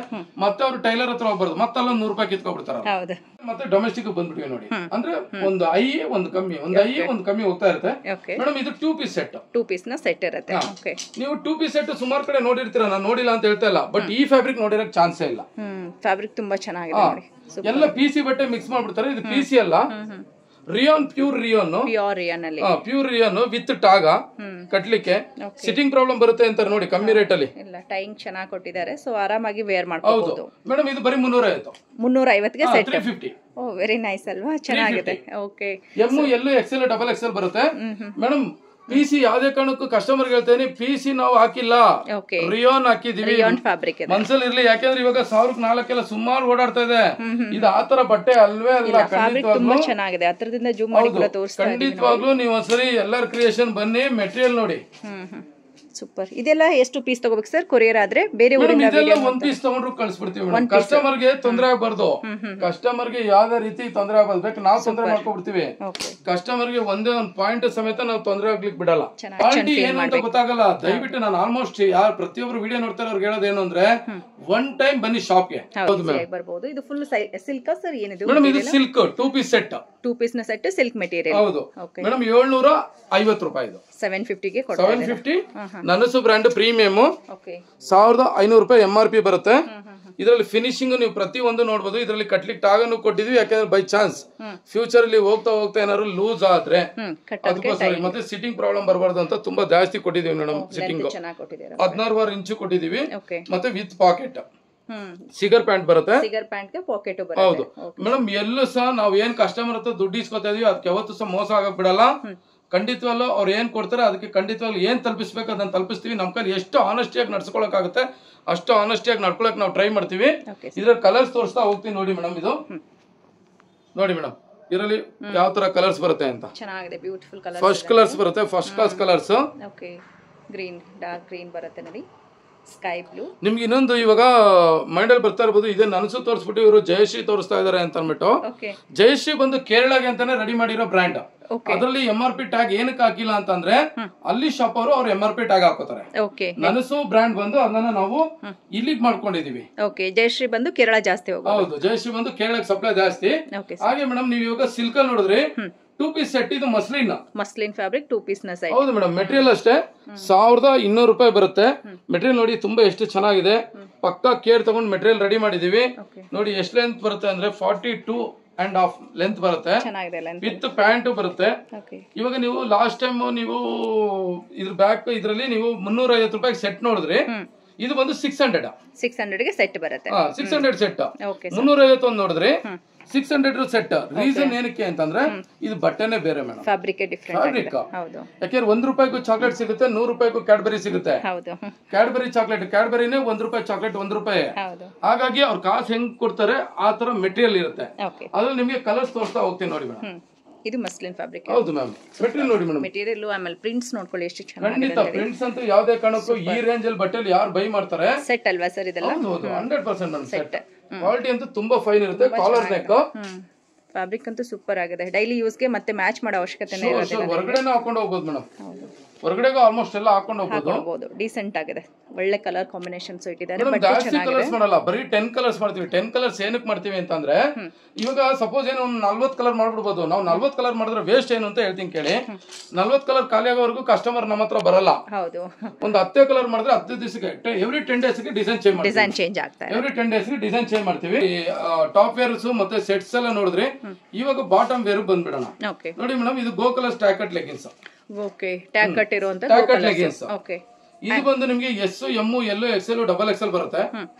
ಮತ್ತೆ ಅವ್ರು ಟೈಲರ್ ಹತ್ರ ಹೋಗ್ಬಾರ್ದು, ಮತ್ತೆ ಅಲ್ಲೊಂದು 100 ರೂಪಾಯಿ ಕಿತ್ಕೊಬಿಡ್ತಾರ. ಹೌದು ಮತ್ತೆ ಡೊಮೆಸ್ಟಿಕ್ ಬಂದ್ಬಿಟ್ಟಿವಿ ನೋಡಿ. ಅಂದ್ರೆ ಒಂದು ಐ ಒಂದು ಕಮ್ಮಿ, ಒಂದು ಐ ಒಂದು ಕಮ್ಮಿ ಹೋಗ್ತಾ ಇರುತ್ತೆ ಮೇಡಮ್. ಇದು 2 ಪೀಸ್ ಸೆಟ್, 2 ಪೀಸ್ ನ ಸೆಟ್ ಇರುತ್ತೆ. ಓಕೆ, ನೀವು 2 ಪೀಸ್ ಸೆಟ್ ಸುಮಾರು ಕಡೆ ನೋಡಿರ್ತೀರಾ, ನಾನು ನೋಡಿಲ್ಲ ಅಂತ ಹೇಳ್ತಾ ಇಲ್ಲ, ಬಟ್ ಈ ಫ್ಯಾಬ್ರಿಕ್ ನೋಡಿರಕ್ ಚಾನ್ಸೇ ಇಲ್ಲ. ಫ್ಯಾಬ್ರಿಕ್ ತುಂಬಾ ಚೆನ್ನಾಗಿದೆ ನೋಡಿ. ಎಲ್ಲ ಪಿಸಿ ಬಟ್ಟೆ ಮಿಕ್ಸ್ ಮಾಡ್ಬಿಡ್ತಾರೆ. ಇದು ಪಿಸಿ ಅಲ್ಲ, rayon, pure rayon, pure rayon with ಟಾಗ ಕಟ್ಲಿಕ್ಕೆ. ಸಿಟ್ಟಿಂಗ್ ಪ್ರಾಬ್ಲಮ್ ಬರುತ್ತೆ ಅಂತಾರೆ ನೋಡಿ, ಕಮ್ಮಿ ರೇಟ್ ಅಲ್ಲಿ. ಇಲ್ಲ, ಟೈಯಿಂಗ್ ಚೆನ್ನಾಗಿ ಕೊಟ್ಟಿದ್ದಾರೆ, ಸೊ ಆರಾಮಾಗಿ ವೇರ್ ಮಾಡ್ಕೋಬಹುದು. ಮೇಡಮ್ ಇದು ಬರೀ 350 ಗೆ ಸೆಟ್. 350. ಓ ವೆರಿ ನೈಸ್ ಅಲ್ವಾ, ಚೆನ್ನಾಗಿದೆ. Okay, M L XL double XL ಬರುತ್ತೆ ಮೇಡಮ್. ಪಿಸಿ ಯಾವ್ದೇ ಕಾರಣಕ್ಕೂ ಕಸ್ಟಮರ್ ಹೇಳ್ತೇನೆ, ಪಿಸಿ ನಾವು ಹಾಕಿಲ್ಲ, ರಿಯಾನ್ ಹಾಕಿದೀವಿ. ಮನ್ಸಲ್ಲಿ ಇರ್ಲಿ, ಯಾಕಂದ್ರೆ ಇವಾಗ 1000-4 ಸುಮಾರು ಓಡಾಡ್ತಾ ಇದೆ. ಇದು ಆತರ ಬಟ್ಟೆ ಅಲ್ವೇ ಅಲ್ಲ. ತುಂಬಾ ಚೆನ್ನಾಗಿದೆ, ಹತ್ರದಿಂದ ಜೂಮ್ ಮಾಡಿ ಕೂಡ ತೋರಿಸ್ತಾ ಇದ್ದೀನಿ. ಖಂಡಿತವಾಗ್ಲೂ ನೀವು ಒಂದ್ಸರಿ ಎಲ್ಲರ ಕ್ರಿಯೇಷನ್ ಬನ್ನಿ, ಮೆಟೀರಿಯಲ್ ನೋಡಿ. ಸೂಪರ್. ಇದೆಲ್ಲ ಎಷ್ಟು ಪೀಸ್ ತಗೋಬೇಕು ಸರ್ ಕೊರಿಯರ್ ಆದ್ರೆ? ಬೇರೆ ಇದೆಲ್ಲ 1 ಪೀಸ್ ತಗೊಂಡ್ರು ಕಳಿಸ್ಬಿಡ್ತೀವಿ. ಕಸ್ಟಮರ್ ಗೆ ತೊಂದರೆ ಆಗಬಾರ್ದು, ಕಸ್ಟಮರ್ ಗೆ ಯಾವ್ದೇ ರೀತಿ ತೊಂದರೆ ಆಗಬಾರ್ದು. ನಾವು ತೊಂದರೆ ಮಾಡ್ಕೊಬಿಡ್ತೀವಿ ಕಸ್ಟಮರ್ ಗೆ. ಒಂದೇ ಒಂದು ಪಾಯಿಂಟ್ ಸಮೇತ ನಾವು ತೊಂದರೆ ಆಗ್ಲಿಕ್ಕೆ ಬಿಡಲ್ಲ. ಕ್ವಾಲಿಟಿ ಏನು ಅಂತ ಗೊತ್ತಾಗಲ್ಲ. ದಯವಿಟ್ಟು ನಾನು ಆಲ್ಮೋಸ್ಟ್ ಯಾರು ಪ್ರತಿಯೊಬ್ರು ವಿಡಿಯೋ ನೋಡ್ತಾರೆ ಅವ್ರಿಗೆ ಹೇಳೋದು ಏನು ಅಂದ್ರೆ, ಒನ್ ಟೈಮ್ ಬನ್ನಿ ಶಾಪ್ಗೆ. ಬರ್ಬೋದು. ಇದು ಫುಲ್ ಸಿಲ್ಕ್ ಸರ್? ಏನಿದೆ ಮೇಡಮ್? ಇದು ಸಿಲ್ಕ್ 2 ಪೀಸ್ ಸೆಟ್, 2 ಪೀಸ್ ನ ಸೆಟ್ ಸಿಲ್ಕ್ ಮೆಟೀರಿಯಲ್. ಹೌದು ಮೇಡಮ್. 750 ರೂಪಾಯಿ. ಇದು 750 ಗೆ 750. ನನಸು ಬ್ರ್ಯಾಂಡ್ ಪ್ರೀಮಿಯಮ್. 1500 ರೂಪಾಯಿ MRP ಬರುತ್ತೆ. ಇದರಲ್ಲಿ ಫಿನಿಶಿಂಗ್ ನೀವು ಪ್ರತಿ ಒಂದು ನೋಡಬಹುದು. ಇದರಲ್ಲಿ ಕಟ್ಲಿಕ್ಕೆ ಟಾಗನ್ನು ಕೊಟ್ಟಿದ್ವಿ, ಯಾಕಂದ್ರೆ ಬೈ ಚಾನ್ಸ್ ಫ್ಯೂಚರ್ ಅಲ್ಲಿ ಹೋಗ್ತಾ ಏನಾದ್ರು ಲೂಸ್ ಆದ್ರೆ ಅದಕ್ಕೋಸ್ಕರ. ಮತ್ತೆ ಸಿಟ್ಟಿಂಗ್ ಪ್ರಾಬ್ಲಮ್ ಬರಬಾರ್ದು ಅಂತ ತುಂಬಾ ಜಾಸ್ತಿ ಕೊಟ್ಟಿದೀವಿ ಮೇಡಮ್. ಸಿಟ್ಟಿಂಗ್ 16 ಇಂಚು ಕೊಟ್ಟಿದೀವಿ. ಮತ್ತೆ ವಿತ್ ಪಾಕೆಟ್ ಸಿಗರ್ ಪ್ಯಾಂಟ್ ಬರುತ್ತೆ. ಹೌದು ಮೇಡಮ್. ಎಲ್ಲೂ ಸಹ ನಾವು ಏನ್ ಕಸ್ಟಮರ್ ಹತ್ರ ದುಡ್ಡು ಇಸ್ಕೊತಾ ಇದೀವಿ ಅದಕ್ಕೆ ಯಾವತ್ತೂ ಸಹ ಮೋಸ ಆಗಕ್ ಬಿಡಲ್ಲ. ಖಂಡಿತವಾಗ್ಲೂ ಅವ್ರು ಏನ್ ಕೊಡ್ತಾರೆ ಅದಕ್ಕೆ ಖಂಡಿತವಾಗ್ಲೂ ಏನ್ ತಲುಪಿಸ್ಬೇಕು ಅದನ್ನ ತಲುಪಿಸ್ತೀವಿ. ನಮ್ ಕೈಲಿ ಎಷ್ಟು ಆನೆಸ್ಟಿಯಾಗಿ ನಡ್ಸ್ಕೊಳಕ್ ಆಗುತ್ತೆ ಅಷ್ಟು ಆನೆಸ್ಟಿಯಾಗಿ ನಡ್ಕೊಳಕ್ ನಾವು ಟ್ರೈ ಮಾಡ್ತೀವಿ. ಇದ್ರ ಕಲರ್ಸ್ ತೋರಿಸ್ತಾ ಹೋಗ್ತೀನಿ ನೋಡಿ ಮೇಡಮ್. ಇದು ನೋಡಿ ಮೇಡಮ್, ಇದರಲ್ಲಿ ಯಾವ ತರ ಕಲರ್ಸ್ ಬರುತ್ತೆ ಅಂತ. ಚೆನ್ನಾಗಿದೆ, ಬ್ಯೂಟಿಫುಲ್ ಕಲರ್. ಫಸ್ಟ್ ಕಲರ್ಸ್ ಬರುತ್ತೆ, first class colours. Okay, green, dark green ಬರುತ್ತೆ ನೋಡಿ, ಸ್ಕೈ ಬ್ಲೂ. ನಿಮ್ಗೆ ಇನ್ನೊಂದು ಇವಾಗ ಮೈಂಡ್ ಅಲ್ಲಿ ಬರ್ತಾ ಇರ್ಬೋದು, ಇದೇ ನನಸು ತೋರಿಸ್ಬಿಟ್ಟು ಇವರು ಜಯಶ್ರೀ ತೋರಿಸ್ತಾ ಇದಾರೆ ಅಂತ ಅಂದ್ಬಿಟ್ಟು. ಜಯಶ್ರೀ ಬಂದು ಕೇರಳಗೆ ಅಂತಾನೆ ರೆಡಿ ಮಾಡಿರೋ ಬ್ರ್ಯಾಂಡ್. ಅದರಲ್ಲಿ MRP ಟ್ಯಾಗ್ ಏನಕ್ಕೆ ಹಾಕಿಲ್ಲ ಅಂತಂದ್ರೆ, ಅಲ್ಲಿ ಶಾಪ್ ಅವರು ಅವ್ರ MRP ಟ್ಯಾಗ್ ಹಾಕೋತಾರೆ. ನನಸು ಬ್ರ್ಯಾಂಡ್ ಬಂದು ಅದನ್ನ ನಾವು ಇಲ್ಲಿಗೆ ಮಾಡ್ಕೊಂಡಿದೀವಿ. ಜಯಶ್ರೀ ಬಂದು ಕೇರಳ ಜಾಸ್ತಿ. ಹೌದು, ಜಯಶ್ರೀ ಬಂದು ಕೇರಳಕ್ಕೆ ಸಪ್ಲೈ ಜಾಸ್ತಿ. ಹಾಗೆ ಮೇಡಮ್ ನೀವು ಇವಾಗ ಸಿಲ್ಕ್ ಅಲ್ಲಿ ನೋಡಿದ್ರಿ 2 ಪೀಸ್ ಸೆಟ್. ಇದು ಮಸ್ಲಿನ್ ಫ್ಯಾಬ್ರಿಕ್ 2 ಪೀಸ್ ನ ಸೆಟ್. ಹೌದು ಮೇಡಮ್. ಮೆಟೀರಿಯಲ್ ಅಷ್ಟೇ 1200 ರೂಪಾಯಿ ಬರುತ್ತೆ. ಮೆಟೀರಿಯಲ್ ನೋಡಿ ತುಂಬಾ ಎಷ್ಟು ಚೆನ್ನಾಗಿದೆ. ಪಕ್ಕಾ ಕೇರ್ ತಗೊಂಡು ಮೆಟೀರಿಯಲ್ ರೆಡಿ ಮಾಡಿದೀವಿ. ನೋಡಿ ಎಷ್ಟು ಲೆಂತ್ ಬರುತ್ತೆ ಅಂದ್ರೆ 42.5 ಲೆಂತ್ ಬರುತ್ತೆ. ವಿತ್ ಪ್ಯಾಂಟ್ ಬರುತ್ತೆ. ಇವಾಗ ನೀವು ಲಾಸ್ಟ್ ಟೈಮ್ ನೀವು ಇದ್ರ ಬ್ಯಾಕ್ ಇದ್ರಲ್ಲಿ ನೀವು 350 ರೂಪಾಯಿ ಸೆಟ್ ನೋಡಿದ್ರಿ. ಇದು ಬಂದು 600 ಗೆ ಸೆಟ್ ಬರುತ್ತೆ. 600 ಸೆಟ್. 350 ನೋಡಿದ್ರಿ, 600 ಸೆಟ್. ರೀಸನ್ ಏನಕ್ಕೆ ಅಂತಂದ್ರೆ ಇದು ಬಟ್ಟೆನೆ ಬೇರೆ ಮೇಡಮ್, ಫ್ಯಾಬ್ರಿಕ್. ಯಾಕೆಂದ್ರೆ 1 ರೂಪಾಯಿಗೂ ಚಾಕ್ಲೇಟ್ ಸಿಗುತ್ತೆ, 100 ರೂಪಾಯಿಗೂ ಕ್ಯಾಡ್ಬರಿ ಸಿಗುತ್ತೆ. ಕ್ಯಾಡ್ಬರಿ ಚಾಕ್ಲೇಟ್, ಕ್ಯಾಡ್ಬರಿನೇ 1 ರೂಪಾಯಿ ಚಾಕ್ಲೇಟ್ 1 ರೂಪಾಯಿ. ಹಾಗಾಗಿ ಅವ್ರ ಕಾಸು ಹೆಂಗ್ ಕೊಡ್ತಾರೆ ಆ ತರ ಮೆಟೀರಿಯಲ್ ಇರುತ್ತೆ. ಅದ್ರಲ್ಲಿ ನಿಮ್ಗೆ ಕಲರ್ಸ್ ತೋರಿಸ್ತಾ ಹೋಗ್ತೀನಿ ನೋಡಿ ಮೇಡಮ್. ಇದು ಮಸ್ಲಿನ್ ಫ್ಯಾಬ್ರಿಕ್. ಹೌದು ಮ್ಯಾಮ್. ಮೆಟೀರಿಯಲ್ ನೋಡಿ ಮೇಡಮ್. ಮೆಟೀರಿಯಲ್ ಆಮೇಲೆ ಪ್ರಿಂಟ್ಸ್ ನೋಡ್ಕೊಳ್ಳಿ ಎಷ್ಟು ಚೆನ್ನಾಗಿದೆ. ಖಂಡಿತ ಪ್ರಿಂಟ್ಸ್ ಅಂತೂ ಯಾವುದೇ ಕಾರಣಕ್ಕೂ ಈ ರೇಂಜ್ ಅಲ್ಲಿ ಬಟ್ಟೆಲಿ ಯಾರು ಬೈ ಮಾಡ್ತಾರೆ. ಸೆಟ್ ಅಲ್ವಾ ಸರ್ ಇದೆಲ್ಲ? ಹೌದು 100% ಮೇಡಮ್ ಸೆಟ್. ಕ್ವಾಲಿಟಿ ಅಂತೂ ತುಂಬಾ ಫೈನ್ ಇರುತ್ತೆ. ಕಾಲರ್ ನೆಕ್ ಫ್ಯಾಬ್ರಿಕ್ ಅಂತೂ ಸೂಪರ್ ಆಗಿದೆ. ಡೈಲಿ ಯೂಸ್ ಗೆ ಮತ್ತೆ ಮ್ಯಾಚ್ ಮಾಡೋ ಅವಶ್ಯಕತೆ ಇಲ್ಲ. ಹೊರಗಡೆನೂ ಹಾಕೊಂಡು ಹೋಗ್ಬೋದು ಮೇಡಮ್. ಹೊರಗಡೆಗೂ ಆಲ್ಮೋಸ್ಟ್ ಎಲ್ಲ ಹಾಕೊಂಡು ಹೋಗ್ಬೋದು. ಡೀಸೆಂಟ್ ಆಗಿದೆ, ಒಳ್ಳೆ ಕಲರ್ ಕಾಂಬಿನೇಷನ್ಸ್ ಇಟ್ಟಿದ್ದಾರೆ. ಜಾಸ್ತಿ ಕಲರ್ಸ್ ಮಾಡಲ್ಲ, ಬರೀ 10 ಕಲರ್ಸ್ ಮಾಡ್ತೀವಿ. 10 ಕಲರ್ಸ್ ಏನಕ್ಕೆ ಮಾಡ್ತೀವಿ ಅಂತಂದ್ರೆ, ಇವಾಗ ಸಪೋಸ್ ಏನು 40 ಕಲರ್ ಮಾಡ್ಬಿಡ್ಬೋದು. ನಾವು 40 ಕಲರ್ ಮಾಡಿದ್ರೆ ವೇಸ್ಟ್ ಏನು ಅಂತ ಹೇಳ್ತೀನಿ ಕೇಳಿ. 40 ಕಲರ್ ಖಾಲಿ ಆಗೋವರೆಗೂ ಕಸ್ಟಮರ್ ನಮ್ಮ ಹತ್ರ ಬರಲ್ಲ. ಒಂದು 10 ಕಲರ್ ಮಾಡಿದ್ರೆ 10 ದಿವಸಕ್ಕೆ ಎವ್ರಿ 10 ಡೇಸ್ಗೆ ಡಿಸೈನ್ ಚೇಂಜ್ ಆಗ್ತಾ ಎವ್ರಿ 10 ಡೇಸ್ಗೆ ಡಿಸೈನ್ ಚೇಂಜ್ ಮಾಡ್ತೀವಿ. ಟಾಪ್ ವೇರ್ಸ್ ಮತ್ತೆ ಸೆಟ್ಸ್ ಎಲ್ಲ ನೋಡಿದ್ರೆ ಇವಾಗ ಬಾಟಮ್ ವೇರ್ ಬಂದ್ಬಿಡೋಣ ನೋಡಿ ಮೇಡಮ್. ಇದು ಗೋಕುಲ ಸ್ಟ್ಯಾಕಟ್ ಲೆಗಿನ್ಸ್. ಇದು ಬಂದು ನಿಮ್ಗೆ S, M, L, XL, XXL ಬರುತ್ತೆ.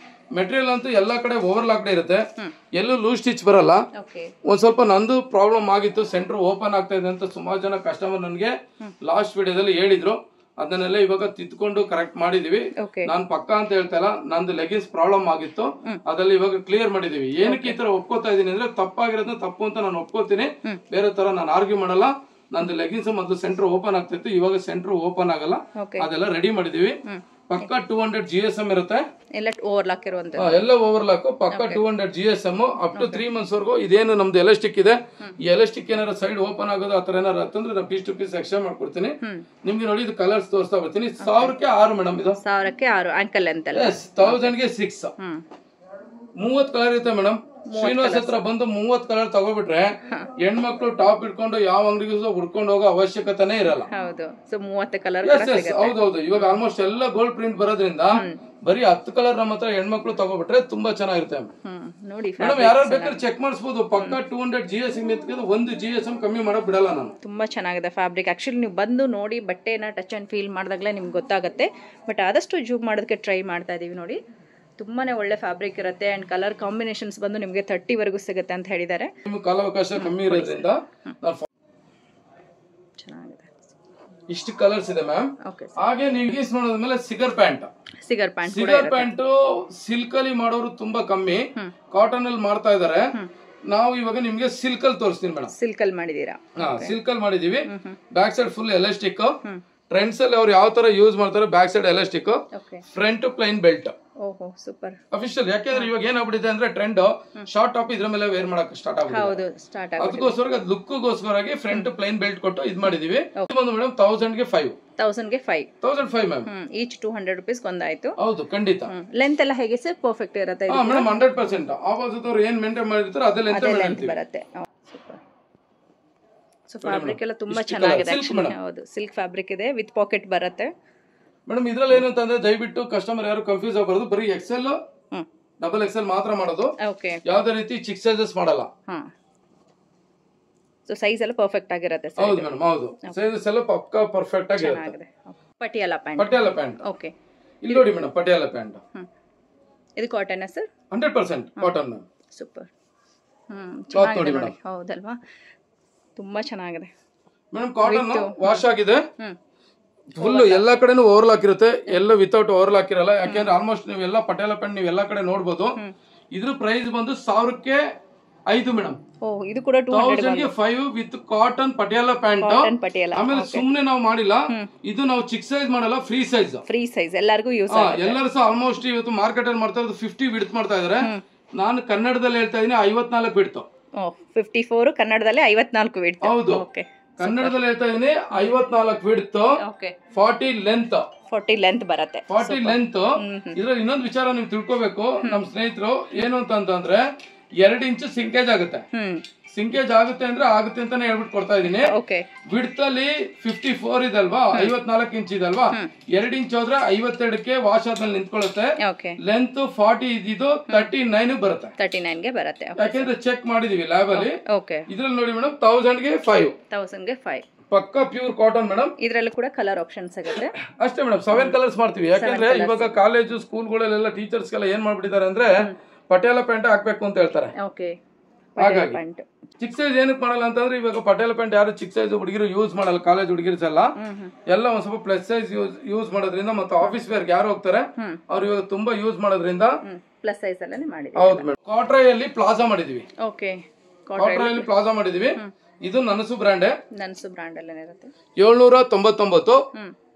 ಮೆಟೀರಿಯಲ್ ಅಂತೂ ಎಲ್ಲಾ ಕಡೆ ಓವರ್ಲಾಕ್ಡ್ ಇರುತ್ತೆ, ಎಲ್ಲೂ ಲೂಸ್ ಸ್ಟಿಚ್ ಬರಲ್ಲ. ಒಂದ್ ಸ್ವಲ್ಪ ನಂದು ಪ್ರಾಬ್ಲಮ್ ಆಗಿತ್ತು, ಸೆಂಟರ್ ಓಪನ್ ಆಗ್ತಾ ಇದೆ ಅಂತ ಸುಮಾರು ಜನ ಕಸ್ಟಮರ್ ನನಗೆ ಲಾಸ್ಟ್ ವಿಡಿಯೋದಲ್ಲಿ ಹೇಳಿದ್ರು. ಅದನ್ನೆಲ್ಲ ಇವಾಗ ತಿದ್ಕೊಂಡು ಕರೆಕ್ಟ್ ಮಾಡಿದೀವಿ. ನಾನ್ ಪಕ್ಕ ಅಂತ ಹೇಳ್ತಾ ಇಲ್ಲ, ನಂದು ಲೆಗಿನ್ಸ್ ಪ್ರಾಬ್ಲಮ್ ಆಗಿತ್ತು, ಅದೆಲ್ಲ ಇವಾಗ ಕ್ಲಿಯರ್ ಮಾಡಿದೀವಿ. ಏನಕ್ಕೆ ಈ ತರ ಒಪ್ಕೋತಾ ಇದೀನಿ ಅಂದ್ರೆ, ತಪ್ಪಾಗಿರೋದನ್ನ ತಪ್ಪು ಅಂತ ನಾನು ಒಪ್ಕೋತೀನಿ, ಬೇರೆ ತರ ನಾನು ಆರ್ಗ್ಯೂ ಮಾಡಲ್ಲ. ನಂದು ಲೆಗಿನ್ಸ್ ಮೊದಲು ಸೆಂಟರ್ ಓಪನ್ ಆಗ್ತಿತ್ತು, ಇವಾಗ ಸೆಂಟರ್ ಓಪನ್ ಆಗಲ್ಲ. ಅದೆಲ್ಲ ರೆಡಿ ಮಾಡಿದೀವಿ. ಪಕ್ಕ 200 GSM ಇರುತ್ತೆ, ಎಲ್ಲ ಓವರ್ಲಾಕ್ ಇರುವಂತ, ಎಲ್ಲ ಓವರ್ಲಾಕ್ ಪಕ್ಕ 200 GSM ಅಪ್ ಟು 3 months ವರೆಗೂ. ಇದೇನು ನಮ್ದು ಎಲಾಸ್ಟಿಕ್ ಇದೆ, ಈ ಎಲಾಸ್ಟಿಕ್ ಏನಾರ ಸೈಡ್ ಓಪನ್ ಆಗೋದು ಆತರ ಏನಾರ ಅಂತಂದ್ರೆ ನಾನು ಪೀಸ್ ಟು ಪೀಸ್ ಎಕ್ಸ್ಚೇಂಜ್ ಮಾಡ್ಕೊಡ್ತೀನಿ. ನಿಮ್ಗೆ ನೋಡಿ ಇದು ಕಲರ್ಸ್ ತೋರಿಸ್ತಾ ಬರ್ತೀನಿ. 1000ಕ್ಕೆ 6 ಮೇಡಮ್, ಇದು 1000ಕ್ಕೆ 6 ಆಂಕಲ್ ಲೆಂತ್ ಅಲ್ಲ, 1000ಗೆ 6. 30 ಕಲರ್ ಇರುತ್ತೆ ಮೇಡಮ್. ಶ್ರೀನಿವಾಸ್ ಹತ್ರ ಬಂದು 30 ಕಲರ್ ತಗೋಬಿಟ್ರೆ ಹೆಣ್ಮಕ್ಳು ಟಾಪ್ ಇಟ್ಕೊಂಡು ಯಾವ ಅಂಗಡಿಗೂ ಹುಡ್ಕೊಂಡು ಹೋಗೋ ಅವಶ್ಯಕತೆನೇ ಇರಲ್ಲ. ಹೌದು, ಸೊ 30 ಕಲರ್. ಹೌದೌದು, ಇವಾಗ ಆಲ್ಮೋಸ್ಟ್ ಎಲ್ಲ ಗೋಲ್ಡ್ ಪ್ರಿಂಟ್ ಬರೋದ್ರಿಂದ ಬರೀ 10 ಕಲರ್ ನಮ್ಮ ಹತ್ರ ಹೆಣ್ಮಕ್ಳು ತಗೋಬಿಟ್ರೆ ತುಂಬಾ ಚೆನ್ನಾಗಿರುತ್ತೆ ನೋಡಿ. ಮೇಡಮ್ ಯಾರು ಬೇಕಾದ್ರೆ ಚೆಕ್ ಮಾಡಿಸಬಹುದು. ಪಕ್ಕ 200 GSM ಇತ್ತು, 1 GSM ಕಮ್ಮಿ ಮಾಡಕ್ ಬಿಡಲ್ಲ ನಾನು. ತುಂಬಾ ಚೆನ್ನಾಗಿದೆ ಫ್ಯಾಬ್ರಿಕ್. ಆಕ್ಚುಲಿ ನೀವು ಬಂದು ನೋಡಿ ಬಟ್ಟೆನ ಟಚ್ ಅಂಡ್ ಫೀಲ್ ಮಾಡಿದಾಗಲೇ ನಿಮ್ಗೆ ಗೊತ್ತಾಗುತ್ತೆ. ಬಟ್ ಆದಷ್ಟು ಜೂಮ್ ಮಾಡೋದಕ್ಕೆ ಟ್ರೈ ಮಾಡ್ತಾ ಇದೀವಿ. ನೋಡಿ ತುಂಬಾನೇ ಒಳ್ಳೆ ಫ್ಯಾಬ್ರಿಕ್ ಇರುತ್ತೆ ಅಂಡ್ ಕಲರ್ ಕಾಂಬಿನೇಷನ್ಸ್ ಬಂದು ನಿಮಗೆ 30 ವರೆಗೂ ಸಿಗುತ್ತೆ ಅಂತ ಹೇಳಿದ್ದಾರೆ. ನಿಮ್ಗೆ ಕಾಲಾವಕಾಶ ಕಮ್ಮಿ ಇರೋದ್ರಿಂದ ಚೆನ್ನಾಗಿದೆ. ಇಷ್ಟು ಕಲರ್ಸ್ ಇದೆ ಮ್ಯಾಮ್. ಹಾಗೆ ನೀವು ಗೀಸ್ ನೋಡೋದ್ಮೇಲೆ ಸಿಗರ್ ಪ್ಯಾಂಟ್ ಸಿಲ್ಕ್ ಅಲ್ಲಿ ಮಾಡೋರು ತುಂಬಾ ಕಮ್ಮಿ, ಕಾಟನ್ ಅಲ್ಲಿ ಮಾಡ್ತಾ ಇದಾರೆ. ನಾವು ಇವಾಗ ನಿಮ್ಗೆ ಸಿಲ್ಕ್ ಅಲ್ಲಿ ತೋರಿಸ್ತೀನಿ ಮೇಡಮ್. ಸಿಲ್ಕ್ ಅಲ್ಲಿ ಮಾಡಿದೀರಾ? ಸಿಲ್ಕ್ ಅಲ್ಲಿ ಮಾಡಿದೀವಿ. Back side full elastic. Trends ಅಲ್ಲಿ ಅವ್ರು ಯಾವ ತರ ಯೂಸ್ ಮಾಡ್ತಾರೆ, back side elastic, front plain belt. ಓಹೋ ಸೂಪರ್ ಅಫಿಷಿಯಲ್. ಯಾಕೆಂದ್ರೆ ಇವಾಗ ಏನಾಗ್ಬಿಟ್ಟಿದೆ ಅಂದ್ರೆ ಟ್ರೆಂಡ್ ಶಾರ್ಟ್ ಟಾಪ್ ಇದ್ರ ಮೇಲೆ ವೇರ್ ಮಾಡಕ್ ಸ್ಟಾರ್ಟ್ ಆಗುತ್ತೆ. ಅದಕ್ಕೋಸ್ಕರ ಲುಕ್ಗೋಸ್ಕರಾಗಿ ಫ್ರಂಟ್ ಪ್ಲೈನ್ ಬೆಲ್ಟ್ ಕೊಟ್ಟು ಇದ್ ಮಾಡಿದೀವಿ. ಬಂದು ಮೇಡಮ್ 1000ಗೆ 5. 1005 ಮ್ಯಾಮ್. ಈಚ್ 200 ರೂಪೀಸ್ ಒಂದಾಯ್ತು. ಹೌದು ಖಂಡಿತ. ಲೆಂತ್ ಎಲ್ಲ ಹೇಗೆ ಸರ್? ಪರ್ಫೆಕ್ಟ್ ಇರುತ್ತೆ ಮೇಡಮ್, 100%. ಆಪೋಸಿಟ್ ಅವ್ರು ಏನ್ ಮೇಂಟೈನ್ ಮಾಡಿರ್ತಾರೆ ಅದೇ ಲೆಂತ್ ಬರುತ್ತೆ. ಸೊ ಫ್ಯಾಬ್ರಿಕ್ ಎಲ್ಲ ತುಂಬಾ ಚೆನ್ನಾಗಿದೆ. ಹೌದು, ಸಿಲ್ಕ್ ಫ್ಯಾಬ್ರಿಕ್ ಇದೆ, ವಿತ್ ಪಾಕೆಟ್ ಬರುತ್ತೆ ಮೇಡಮ್. ಇದ್ರಲ್ಲಿ ಏನು ಅಂತಂದ್ರೆ ದಯವಿಟ್ಟು ಕಸ್ಟಮರ್ ಯಾರು ಕನ್ಫ್ಯೂಸ್ ಆಗಬಾರದು. ಬರೀ XL ಡಬಲ್ XL ಮಾತ್ರ ಮಾಡೋದು, ಯಾವ್ದೇ ರೀತಿ ಚಿಕ್ ಸೈಜಸ್ ಮಾಡಲ್ಲ. ಸೊ ಸೈಜ್ ಎಲ್ಲ ಪರ್ಫೆಕ್ಟ್ ಆಗಿರುತ್ತೆ. ಹೌದು ಮೇಡಮ್, ಹೌದು, ಸೈಜಸ್ ಎಲ್ಲ ಪಕ್ಕಾ ಪರ್ಫೆಕ್ಟ್ ಆಗಿರುತ್ತೆ. ಪಟಿಯಾಲ ಪ್ಯಾಂಟ್. ಓಕೆ, ಇಲ್ಲಿ ನೋಡಿ ಮೇಡಮ್, ಪಟಿಯಾಲ ಪ್ಯಾಂಟ್. ಇದು cotton sir? 100% cotton. Super. Cloth ನೋಡಿ ಮೇಡಮ್. ಹೌದಲ್ವಾ, ತುಂಬಾ ಚೆನ್ನಾಗಿದೆ ಮೇಡಮ್. ಕಾಟನ್ ವಾಶ್ ಆಗಿದೆ ಫುಲ್. ಎಲ್ಲಾ ಕಡೆನೂ ಓವರ್ಲಾಕ್ ಇರುತ್ತೆ, ಎಲ್ಲ ವಿತೌಟ್ ಓವರ್ಲಾಕ್ ಇರಲ್ಲ. ಯಾಕೆಂದ್ರೆ ಆಲ್ಮೋಸ್ಟ್ ನೀವೆಲ್ಲ ಪಟೇಲ ಪ್ಯಾಂಟ್ ನೀವು ಎಲ್ಲಾ ಕಡೆ ನೋಡಬಹುದು. ಇದ್ರ ಪ್ರೈಸ್ ಬಂದು 1000ಕ್ಕೆ 5 ಮೇಡಮ್. ಇದು ಕೂಡ 1000ಗೆ 5 ವಿತ್ ಕಾಟನ್ ಪಟಿಯಾಲ ಪ್ಯಾಂಟ್. ಆಮೇಲೆ ಸುಮ್ನೆ ನಾವು ಮಾಡಿಲ್ಲ, ಇದು ನಾವು ಚಿಕ್ ಸೈಜ್ ಮಾಡಲ್ಲ, ಫ್ರೀ ಸೈಜ್ ಎಲ್ಲರಿಗೂ ಯೂಸ್. ಎಲ್ಲರೂ ಸಹ ಆಲ್ಮೋಸ್ಟ್ ಇವತ್ತು ಮಾರ್ಕೆಟ್ ಅಲ್ಲಿ ಮಾಡ್ತಾ ಇರೋದು 50 ವಿಡ್ತ್ ಮಾಡ್ತಾ ಇದಾರೆ. ನಾನು ಕನ್ನಡದಲ್ಲಿ ಹೇಳ್ತಾ ಇದೀನಿ 54 ವಿಡ್ತ್. 54 ಕನ್ನಡದಲ್ಲಿ 54 ವಿಡ್ತ್. ಹೌದು, ಕನ್ನಡದಲ್ಲಿ ಹೇಳ್ತಾ ಇದೀನಿ 54 ವಿಡ್ತ್, 40 ಲೆಂತ್ ಬರುತ್ತೆ. 40 ಲೆಂತ್. ಇದ್ರಲ್ಲಿ ಇನ್ನೊಂದು ವಿಚಾರ ನೀವು ತಿಳ್ಕೊಬೇಕು ನಮ್ ಸ್ನೇಹಿತರು, ಏನು ಅಂತಂದ್ರೆ 2 ಇಂಚ್ ಸಿಂಕೇಜ್ ಆಗುತ್ತೆ. ಸಿಂಕೇಜ್ ಆಗುತ್ತೆ ಅಂದ್ರೆ ಆಗುತ್ತೆ ಅಂತಾನೆ ಹೇಳ್ಬಿಟ್ಟು ಕೊಡ್ತಾ ಇದೀನಿ. ವಿಡ್ತ್ ಅಲ್ಲಿ 54 ಇದಲ್ವಾ, 54 ಇಂಚ್ ಇದಲ್ವಾ, 2 ಇಂಚ್ ಹೋದ್ರೆ 52ಕ್ಕೆ ವಾಶ್ ಆದ್ಮೇಲೆ ನಿಂತ್ಕೊಳ್ಳುತ್ತೆ. ಲೆಂತ್ 40 ಇದ್ದು 39 ಬರುತ್ತೆ. 39ಗೆ ಬರುತ್ತೆ. ಯಾಕೆಂದ್ರೆ ಚೆಕ್ ಮಾಡಿದೀವಿ ಲ್ಯಾಬ್ ಅಲ್ಲಿ. ಇದ್ರಲ್ಲಿ ನೋಡಿ ಮೇಡಮ್, 1000ಗೆ 5. ಪಕ್ಕ ಪ್ಯೂರ್ ಕಾಟನ್ ಮೇಡಮ್. ಇದ್ರಲ್ಲಿ ಕೂಡ ಕಲರ್ ಆಪ್ಷನ್ ಸಿಗುತ್ತೆ ಅಷ್ಟೇ ಮೇಡಮ್. 7 ಕಲರ್ಸ್ ಮಾಡ್ತೀವಿ. ಯಾಕಂದ್ರೆ ಇವಾಗ ಕಾಲೇಜು ಸ್ಕೂಲ್ಗಳೆಲ್ಲ ಟೀಚರ್ಸ್ ಗೆಲ್ಲ ಏನ್ ಮಾಡ್ಬಿಟ್ಟಿದ್ದಾರೆ ಅಂದ್ರೆ ಪಟಿಯಾಲ ಪ್ಯಾಂಟ್ ಹಾಕ್ಬೇಕು ಅಂತ ಹೇಳ್ತಾರೆ. ಹಾಗಾಗಿ ಚಿಕ್ ಸೈಜ್ ಏನಕ್ಕೆ ಮಾಡಲ್ಲ ಅಂತಂದ್ರೆ ಇವಾಗ ಪಟೇಲ ಪ್ಯಾಂಟ್ ಯಾರು ಚಿಕ್ ಸೈಜ್ ಹುಡುಗಿರು ಯೂಸ್ ಮಾಡಲ್ಲ, ಕಾಲೇಜ್ ಹುಡುಗಿರ್ಸ್ ಎಲ್ಲ ಒಂದ್ ಸ್ವಲ್ಪ ಪ್ಲಸ್ ಸೈಜ್ ಯೂಸ್ ಮಾಡೋದ್ರಿಂದ ಮತ್ತೆ ಆಫೀಸ್ ವೇರ್ ಯಾರು ಹೋಗ್ತಾರೆ ಅವ್ರು ಇವಾಗ ತುಂಬಾ ಯೂಸ್ ಮಾಡೋದ್ರಿಂದ ಪ್ಲಸ್ ಸೈಜ್ ಅಲ್ಲೇ ಮಾಡಿದೀವಿ. ಹೌದು ಮೇಡಮ್. ಕಾಟ್ರಾಯಲ್ಲಿ ಪ್ಲಾಜಾ ಮಾಡಿದೀವಿ. ಕಾಟ್ರಾಯಲ್ಲಿ ಪ್ಲಾಜಾ ಮಾಡಿದೀವಿ. ಇದು ನನಸು ಬ್ರಾಂಡ್ ಅಲ್ಲೇ ಇರುತ್ತೆ. 799.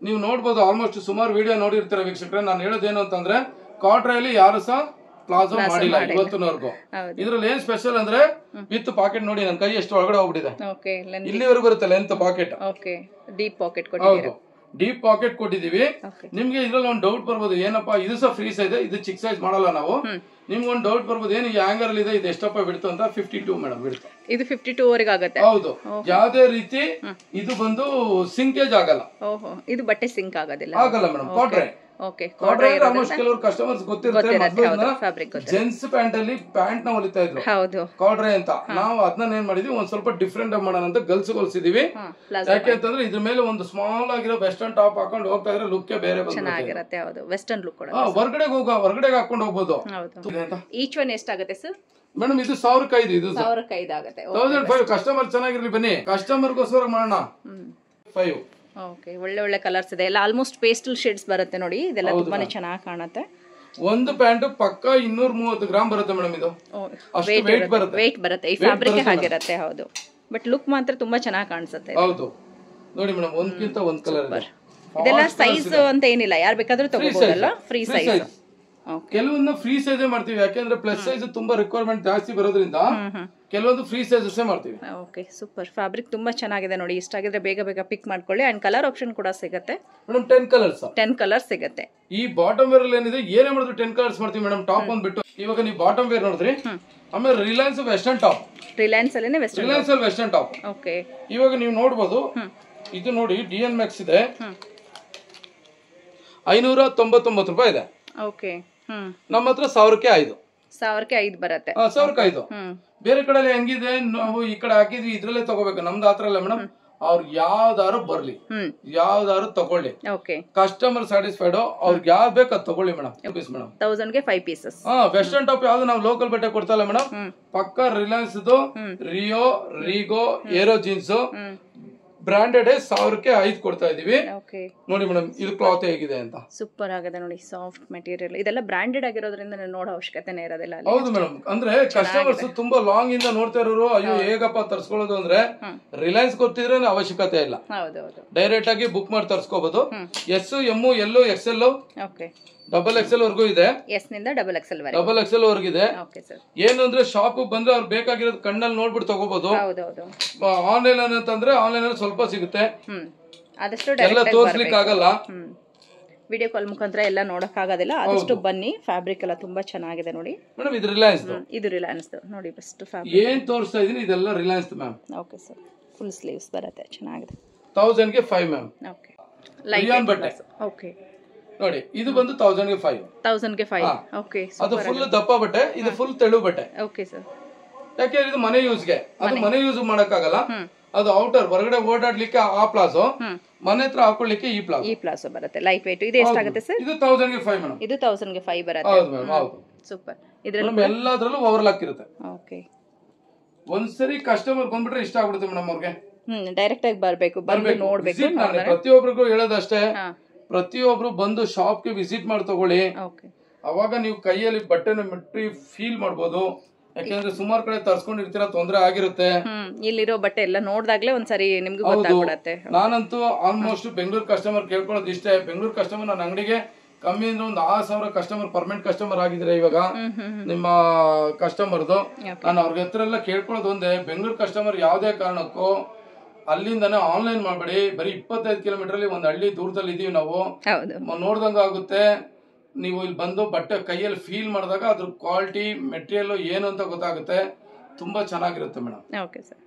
ನೀವು ನೋಡ್ಬೋದು, ಆಲ್ಮೋಸ್ಟ್ ಸುಮಾರು ವಿಡಿಯೋ ನೋಡಿರ್ತೀರ ವೀಕ್ಷಕರೇ. ನಾನು ಹೇಳೋದೇನು ಅಂತಂದ್ರೆ ಕಾಟ್ರಾಯಲ್ಲಿ ಯಾರು ಸಹ ಪ್ಲಾಜಾ ಮಾಡಿಲ್ಲ ಇವತ್ತಿನವರೆಗೂ. ಇದ್ರಲ್ಲಿ ಏನ್ ಸ್ಪೆಷಲ್ ಅಂದ್ರೆ ವಿತ್ ಪಾಕೆಟ್ ನೋಡಿ, ನನ್ನ ಕೈ ಎಷ್ಟು ಒಳಗಡೆ ಹೋಗ್ಬಿಟ್ಟಿದೆ, ಇಲ್ಲಿವರೆಗೂ ಬರುತ್ತೆ ಲೆಂತ್ ಪಾಕೆಟ್. ಹೌದು, ಡೀಪ್ ಪಾಕೆಟ್ ಕೊಟ್ಟಿದೀವಿ. ನಿಮ್ಗೆ ಇದ್ರಲ್ಲಿ ಒಂದು ಡೌಟ್ ಬರ್ಬೋದು, ಏನಪ್ಪಾ ಇದು ಸಹ ಫ್ರೀ ಸೈಜ್, ಇದು ಚಿಕ್ ಸೈಜ್ ಮಾಡಲ್ಲ ನಾವು. ನಿಮ್ಗೆ ಒಂದು ಡೌಟ್ ಬರ್ಬೋದು, ಏನು ಈ ಹ್ಯಾಂಗರ್ ಅಲ್ಲಿ ಇದೆ, ಇದು ಎಷ್ಟಪ್ಪ ಬಿಡ್ತು ಅಂತ. 52 ಮೇಡಮ್ ಬಿಡ್ತು. ಇದು 52 ವರೆಗೆ ಆಗುತ್ತೆ. ಹೌದು, ಯಾವ್ದೇ ರೀತಿ ಇದು ಬಂದು ಸಿಂಕೇಜ್ ಆಗಲ್ಲ. ಇದು ಬಟ್ಟೆ ಸಿಂಕ್ ಆಗೋದಿಲ್ಲ ಮೇಡಮ್. ಕಾಟ್ರೆ ಆಲ್ಮೋಸ್ಟ್ ಕೆಲವರು ಕಸ್ಟಮರ್ಸ್ ಗೊತ್ತಿರುತ್ತೆ, ಜೆಂಟ್ಸ್ ಪ್ಯಾಂಟ್ ಅಲ್ಲಿ ಪ್ಯಾಂಟ್ ನ ಹೊಲಿತಾ ಇದ್ರು ಕಾಟ್ರೆ ಅಂತ. ನಾವು ಅದನ್ನ ಏನ್ ಮಾಡಿದ್ವಿ, ಒಂದ್ ಸ್ವಲ್ಪ ಡಿಫ್ರೆಂಟ್ ಮಾಡೋಣ ಅಂತ ಗಲ್ಸ್ ಹೊಲಿಸಿದೀವಿ. ಯಾಕೆ ಅಂತಂದ್ರೆ ಇದ್ರ ಮೇಲೆ ಒಂದು ಸ್ಮಾಲ್ ಆಗಿರೋ ವೆಸ್ಟರ್ನ್ ಟಾಪ್ ಹಾಕೊಂಡು ಹೋಗ್ತಾ ಇದ್ರೆ ಲುಕ್ ಬೇರೆ ಚೆನ್ನಾಗಿರುತ್ತೆ. ವೆಸ್ಟರ್ನ್ ಲುಕ್ ಹೊರಗಡೆ ಹಾಕೊಂಡು ಹೋಗ್ಬೋದು. ಈಚ್ ಒನ್ ಎಷ್ಟಾಗುತ್ತೆ ಸರ್ ಮೇಡಮ್? ಇದು 1005. ಇದು 1005 ಆಗುತ್ತೆ. 1005. ಕಸ್ಟಮರ್ ಚೆನ್ನಾಗಿರ್ಲಿ, ಬನ್ನಿ ಕಸ್ಟಮರ್ಗೋಸ್ಕರ ಮಾಡೋಣ. 5 ಓಕೆ, ಒಳ್ಳೆ ಕಲರ್ಸ್ ಇದೆ. ಎಲ್ಲ ಆಲ್ಮೋಸ್ಟ್ ಪೇಸ್ಟಲ್ ಶೇಡ್ಸ್ ಬರುತ್ತೆ ನೋಡಿ. ಇದೆಲ್ಲ ತುಂಬಾನೇ ಚೆನ್ನಾಗಿ ಕಾಣುತ್ತೆ. ಒಂದು ಪ್ಯಾಂಟ್ ಪಕ್ಕ 230 ಗ್ರಾಮ್ ಬರುತ್ತೆ ಮೇಡಮ್. ಇದು ವೇಟ್ ಬರುತ್ತೆ. ಈ ಫ್ಯಾಬ್ರಿಕ್ ಆಗಿರುತ್ತೆ. ಹೌದು, ಬಟ್ ಲುಕ್ ಮಾತ್ರ ತುಂಬಾ ಚೆನ್ನಾಗಿ ಕಾಣಿಸುತ್ತೆ. ಹೌದು ನೋಡಿ ಮೇಡಮ್, ಒಂದ್ಕಿಂತ ಒಂದ್ ಕಲರ್ ಇದೆಲ್ಲ ಸೈಜ್ ಅಂತ ಏನಿಲ್ಲ, ಯಾರು ಬೇಕಾದ್ರೂ ತಗೋಬಹುದಲ್ಲ, ಫ್ರೀ ಸೈಜ್. ಕೆಲವೊಂದು ಫ್ರೀ ಸೈಜ್ ಮಾಡ್ತೀವಿ, ಯಾಕೆಂದ್ರೆ ಪ್ಲಸ್ ಸೈಜ್ ತುಂಬಾ ರಿಕ್ವೈರ್ಮೆಂಟ್ ಜಾಸ್ತಿ ಬರೋದ್ರಿಂದ ಕೆಲವೊಂದು ಫ್ರೀ ಸೈಜಸ್ ಮಾಡ್ತೀವಿ. Okay, super. ಫ್ಯಾಬ್ರಿಕ್ ತುಂಬಾ ಚೆನ್ನಾಗಿದೆ ನೋಡಿ. ಇಷ್ಟ ಆಗಿದ್ರೆ ಬೇಗ ಬೇಗ ಪಿಕ್ ಮಾಡ್ಕೊಳ್ಳಿ. ಅಂಡ್ ಕಲರ್ ಆಪ್ಷನ್ ಕೂಡ ಸಿಗುತ್ತೆ ಮೇಡಮ್. 10 ಕಲರ್ಸ್ 10 ಕಲರ್ಸ್ ಸಿಗುತ್ತೆ. ಈ ಬಾಟಮ್ ವೇರ್ ಅಲ್ಲಿ ಏನಿದೆ, ಏನೇ ಮಾಡಿದ್ರು 10 ಕಲರ್ಸ್ ಮಾಡ್ತೀವಿ ಮೇಡಮ್. ಟಾಪ್ ಒಂದ್ ಬಿಟ್ಟು ಇವಾಗ ನೀವು ಬಾಟಮ್ ವೇರ್ ನೋಡಿದ್ರಿ, ಆಮೇಲೆ ರಿಲಯನ್ಸ್ ವೆಸ್ಟರ್ನ್ ಟಾಪ್, ರಿಲಯನ್ಸ್ ಅಲ್ಲೇನೆ ರಿಲಯನ್ಸ್ ಅಲ್ಲಿ ವೆಸ್ಟರ್ನ್ ಟಾಪ್. ಓಕೆ, ಇವಾಗ ನೀವು ನೋಡಬಹುದು, ಇದು ನೋಡಿ DN Max ಇದೆ, 599 ರೂಪಾಯಿ ಇದೆ. ಓಕೆ, ನಮ್ಮ ಹತ್ರ 1000ಕ್ಕೆ 5 ಬರುತ್ತೆ. 1000ಕ್ಕೆ 5. ಬೇರೆ ಕಡೆ ಹೆಂಗಿದೆ, ನಾವು ಈ ಕಡೆ ಹಾಕಿದ್ವಿ ಇದ್ರಲ್ಲೇ ತಗೋಬೇಕು. ನಮ್ದು ಆತರ ಇಲ್ಲ ಮೇಡಮ್. ಅವ್ರಿಗೆ ಯಾವ್ದಾರು ಬರ್ಲಿ, ಯಾವ್ದಾರು ತಗೊಳ್ಳಿ, ಕಸ್ಟಮರ್ ಸ್ಯಾಟಿಸ್ಫೈಡ್, ಅವ್ರಿಗೆ ಯಾವ್ದು ಬೇಕು ಅದು ತಗೊಳ್ಳಿ ಮೇಡಮ್. ಮೇಡಮ್ 1000ಗೆ 5 ಪೀಸಸ್. ವೆಸ್ಟರ್ನ್ ಟಾಪ್ ಯಾವ್ದು ನಾವು ಲೋಕಲ್ ಬಟ್ಟೆ ಕೊಡ್ತಾ ಇಲ್ಲ ಮೇಡಮ್. ಪಕ್ಕ ರಿಲಯನ್ಸ್ ರಿಯೋ, ರೀಗೋ, ಏರೋ ಜೀನ್ಸ್ ಬ್ರಾಂಡೆಡ್ 1000ಕ್ಕೆ 5 ಕೊಡ್ತಾ ಇದೀವಿ. ನೋಡಿ ಮೇಡಮ್, ಇದು ಕ್ಲಾತ್ ಹೇಗಿದೆ ಅಂತ. ಸೂಪರ್ ಆಗಿದೆ ನೋಡಿ, ಸಾಫ್ಟ್ ಮೆಟೀರಿಯಲ್. ಇದೆಲ್ಲ ಬ್ರಾಂಡೆಡ್ ಆಗಿರೋದ್ರಿಂದ ನೋಡೋ ಅವಶ್ಯಕತೆನೇ ಇರೋದಿಲ್ಲ. ಹೌದು ಮೇಡಮ್. ಅಂದ್ರೆ ಕಸ್ಟಮರ್ಸ್ ತುಂಬಾ ಲಾಂಗ್ ಇಂದ ನೋಡ್ತಾ ಇರೋರು, ಅಯ್ಯೋ ಹೇಗಪ್ಪ ತರ್ಸ್ಕೊಳ್ಳೋದು ಅಂದ್ರೆ ರಿಲಯನ್ಸ್ ಗೊತ್ತಿದ್ರೆ ಅವಶ್ಯಕತೆ ಇಲ್ಲ, ಡೈರೆಕ್ಟ್ ಆಗಿ ಬುಕ್ ಮಾಡಿ ತರ್ಸ್ಕೋಬಹುದು. S, M, L, XL, XXL ವರ್ಗೂ ಇದೆ. XXL ವರ್ಗೂ ಇದೆ. ಏನು ಅಂದ್ರೆ ಶಾಪ್ ಬಂದ್ರೆ ಅವ್ರು ಬೇಕಾಗಿರೋದು ಕಣ್ಣಲ್ಲಿ ನೋಡ್ಬಿಟ್ಟು ತಗೋಬಹುದು. ಆನ್ಲೈನ್ ಅಂತಂದ್ರೆ ಆನ್ಲೈನ್ ಅಲ್ಲಿ ಸ್ವಲ್ಪ ಸಿಗುತ್ತೆ, ಎಲ್ಲ ತೋರ್ಸ್ಲಿಕ್ಕೆ ಆಗಲ್ಲ. ವಿಡಿಯೋ ಕಾಲ್ ಮುಖಾಂತರ ಎಲ್ಲ ನೋಡಕ್ ಆಗೋದಿಲ್ಲ. ಆದಷ್ಟು ಬನ್ನಿ. ಫ್ಯಾಬ್ರಿಕ್ ಎಲ್ಲ ತುಂಬಾ ಚೆನ್ನಾಗಿದೆ ನೋಡಿ ಮೇಡಮ್. ಇದು ರಿಲಯನ್ಸ್, ನೋಡಿ ಬೆಸ್ಟ್ ಫ್ಯಾಬ್ರಿಕ್. ಏನ್ ತೋರಿಸ್ತಾ ಇದೀನಿ ಇದೆಲ್ಲ Reliance ma'am. Okay sir, full sleeves ಬರುತ್ತೆ, ಚೆನ್ನಾಗಿದೆ. 1000ಗೆ 5 ಮ್ಯಾಮ್. ಓಕೆ, ಲೈಟ್ ಬಟ್ಟೆ. ಓಕೆ ನೋಡಿ, ಇದು ಬಂದು 1000ಗೆ 5. ಓಕೆ, ಅದು ಫುಲ್ ದಪ್ಪ ಬಟ್ಟೆ, ಇದು ಫುಲ್ ತೆಳು ಬಟ್ಟೆ. Okay sir. ಯಾಕೆಂದ್ರೆ ಇದು ಮನೆ ಯೂಸ್ಗೆ, ಅದು ಮನೆ ಯೂಸ್ ಮಾಡಕ್ಕಾಗಲ್ಲ. ಅದು ಔಟರ್ ಹೊರಗಡೆ ಓಡಾಡ್ಲಿಕ್ಕೆ ಆ ಪ್ಲಾಜೋ, ಮನೆ ಹತ್ರ ಹಾಕೊಳ್ಳಿಕ್ಕೆ ಈ ಪ್ಲಾಜೋ ಬರುತ್ತೆ. Light weight. ಇದು ಎಷ್ಟಾಗುತ್ತೆ ಸರ್? ಇದು 1000ಗೆ 5 ಮೇಡಮ್. ಇದು 1000ಗೆ 5 ಬರುತ್ತೆ. ಹೌದು ಮೇಡಮ್, ಹೌದು. ಸೂಪರ್. ಇದ್ರಲ್ಲಿ ಎಲ್ಲದರಲ್ಲೂ ಓವರ್ಲಾಕ್ ಇರುತ್ತೆ. ಓಕೆ, ಒಂದ್ಸರಿ ಕಸ್ಟಮರ್ ಬಂದ್ಬಿಟ್ರೆ ಇಷ್ಟ ಆಗ್ಬಿಡುತ್ತೆ ಮೇಡಮ್ ಅವ್ರಿಗೆ. ಡೈರೆಕ್ಟ್ ಆಗಿ ಬರ್ಬೇಕು, ಬಂದು ನೋಡ್ಬೇಕು. ಪ್ರತಿಯೊಬ್ಬರಿಗೂ ಹೇಳೋದಷ್ಟೇ, ಪ್ರತಿಯೊಬ್ರು ಬಂದು ಶಾಪ್ಗೆ ವಿಸಿಟ್ ಮಾಡಿ ತಗೊಳ್ಳಿ. ಅವಾಗ ನೀವು ಕೈಯಲ್ಲಿ ಬಟ್ಟೆನ ಮೆಟ್ಟಿ ಫೀಲ್ ಮಾಡ್ಬೋದು. ಯಾಕೆಂದ್ರೆ ಸುಮಾರು ಕಡೆ ತರ್ಸ್ಕೊಂಡಿರ್ತೀರ, ತೊಂದರೆ ಆಗಿರುತ್ತೆ. ಇಲ್ಲಿರೋ ಬಟ್ಟೆ ಎಲ್ಲ ನೋಡಿದಾಗ್ಲೇ ಒಂದ್ಸರಿ ನಿಮ್ಗೆ ಗೊತ್ತಾಗ್ಬಿಡುತ್ತೆ. ನಾನಂತೂ ಆಲ್ಮೋಸ್ಟ್ ಬೆಂಗಳೂರು ಕಸ್ಟಮರ್ ಕೇಳ್ಕೊಳ್ಳೋದು ಇಷ್ಟೇ. ಬೆಂಗಳೂರು ಕಸ್ಟಮರ್ ನನ್ನ ಅಂಗಡಿಗೆ ಕಮ್ಮಿ ಅಂದ್ರೆ ಒಂದು 6000 ಕಸ್ಟಮರ್ ಪರ್ಮನೆಂಟ್ ಕಸ್ಟಮರ್ ಆಗಿದ್ರೆ ಇವಾಗ ನಿಮ್ಮ ಕಸ್ಟಮರ್ದು. ನಾನು ಅವ್ರಿಗೆ ಹತ್ರ ಎಲ್ಲ ಕೇಳ್ಕೊಳ್ಳೋದು ಒಂದೇ, ಬೆಂಗಳೂರು ಕಸ್ಟಮರ್ ಯಾವ್ದೇ ಕಾರಣಕ್ಕೂ ಅಲ್ಲಿಂದಾನೆ ಆನ್ಲೈನ್ ಮಾಡ್ಬೇಡಿ. ಬರೀ 25 ಕಿಲೋಮೀಟರ್ ಅಲ್ಲಿ ಒಂದು ಹಳ್ಳಿ ದೂರದಲ್ಲಿ ಇದೀವಿ ನಾವು. ನೋಡ್ದಂಗ ಆಗುತ್ತೆ. ನೀವು ಇಲ್ಲಿ ಬಂದು ಬಟ್ಟೆ ಕೈಯಲ್ಲಿ ಫೀಲ್ ಮಾಡಿದಾಗ ಅದ್ರ ಕ್ವಾಲಿಟಿ ಮೆಟೀರಿಯಲ್ ಏನು ಅಂತ ಗೊತ್ತಾಗುತ್ತೆ. ತುಂಬಾ ಚೆನ್ನಾಗಿರುತ್ತೆ ಮೇಡಮ್. Okay sir.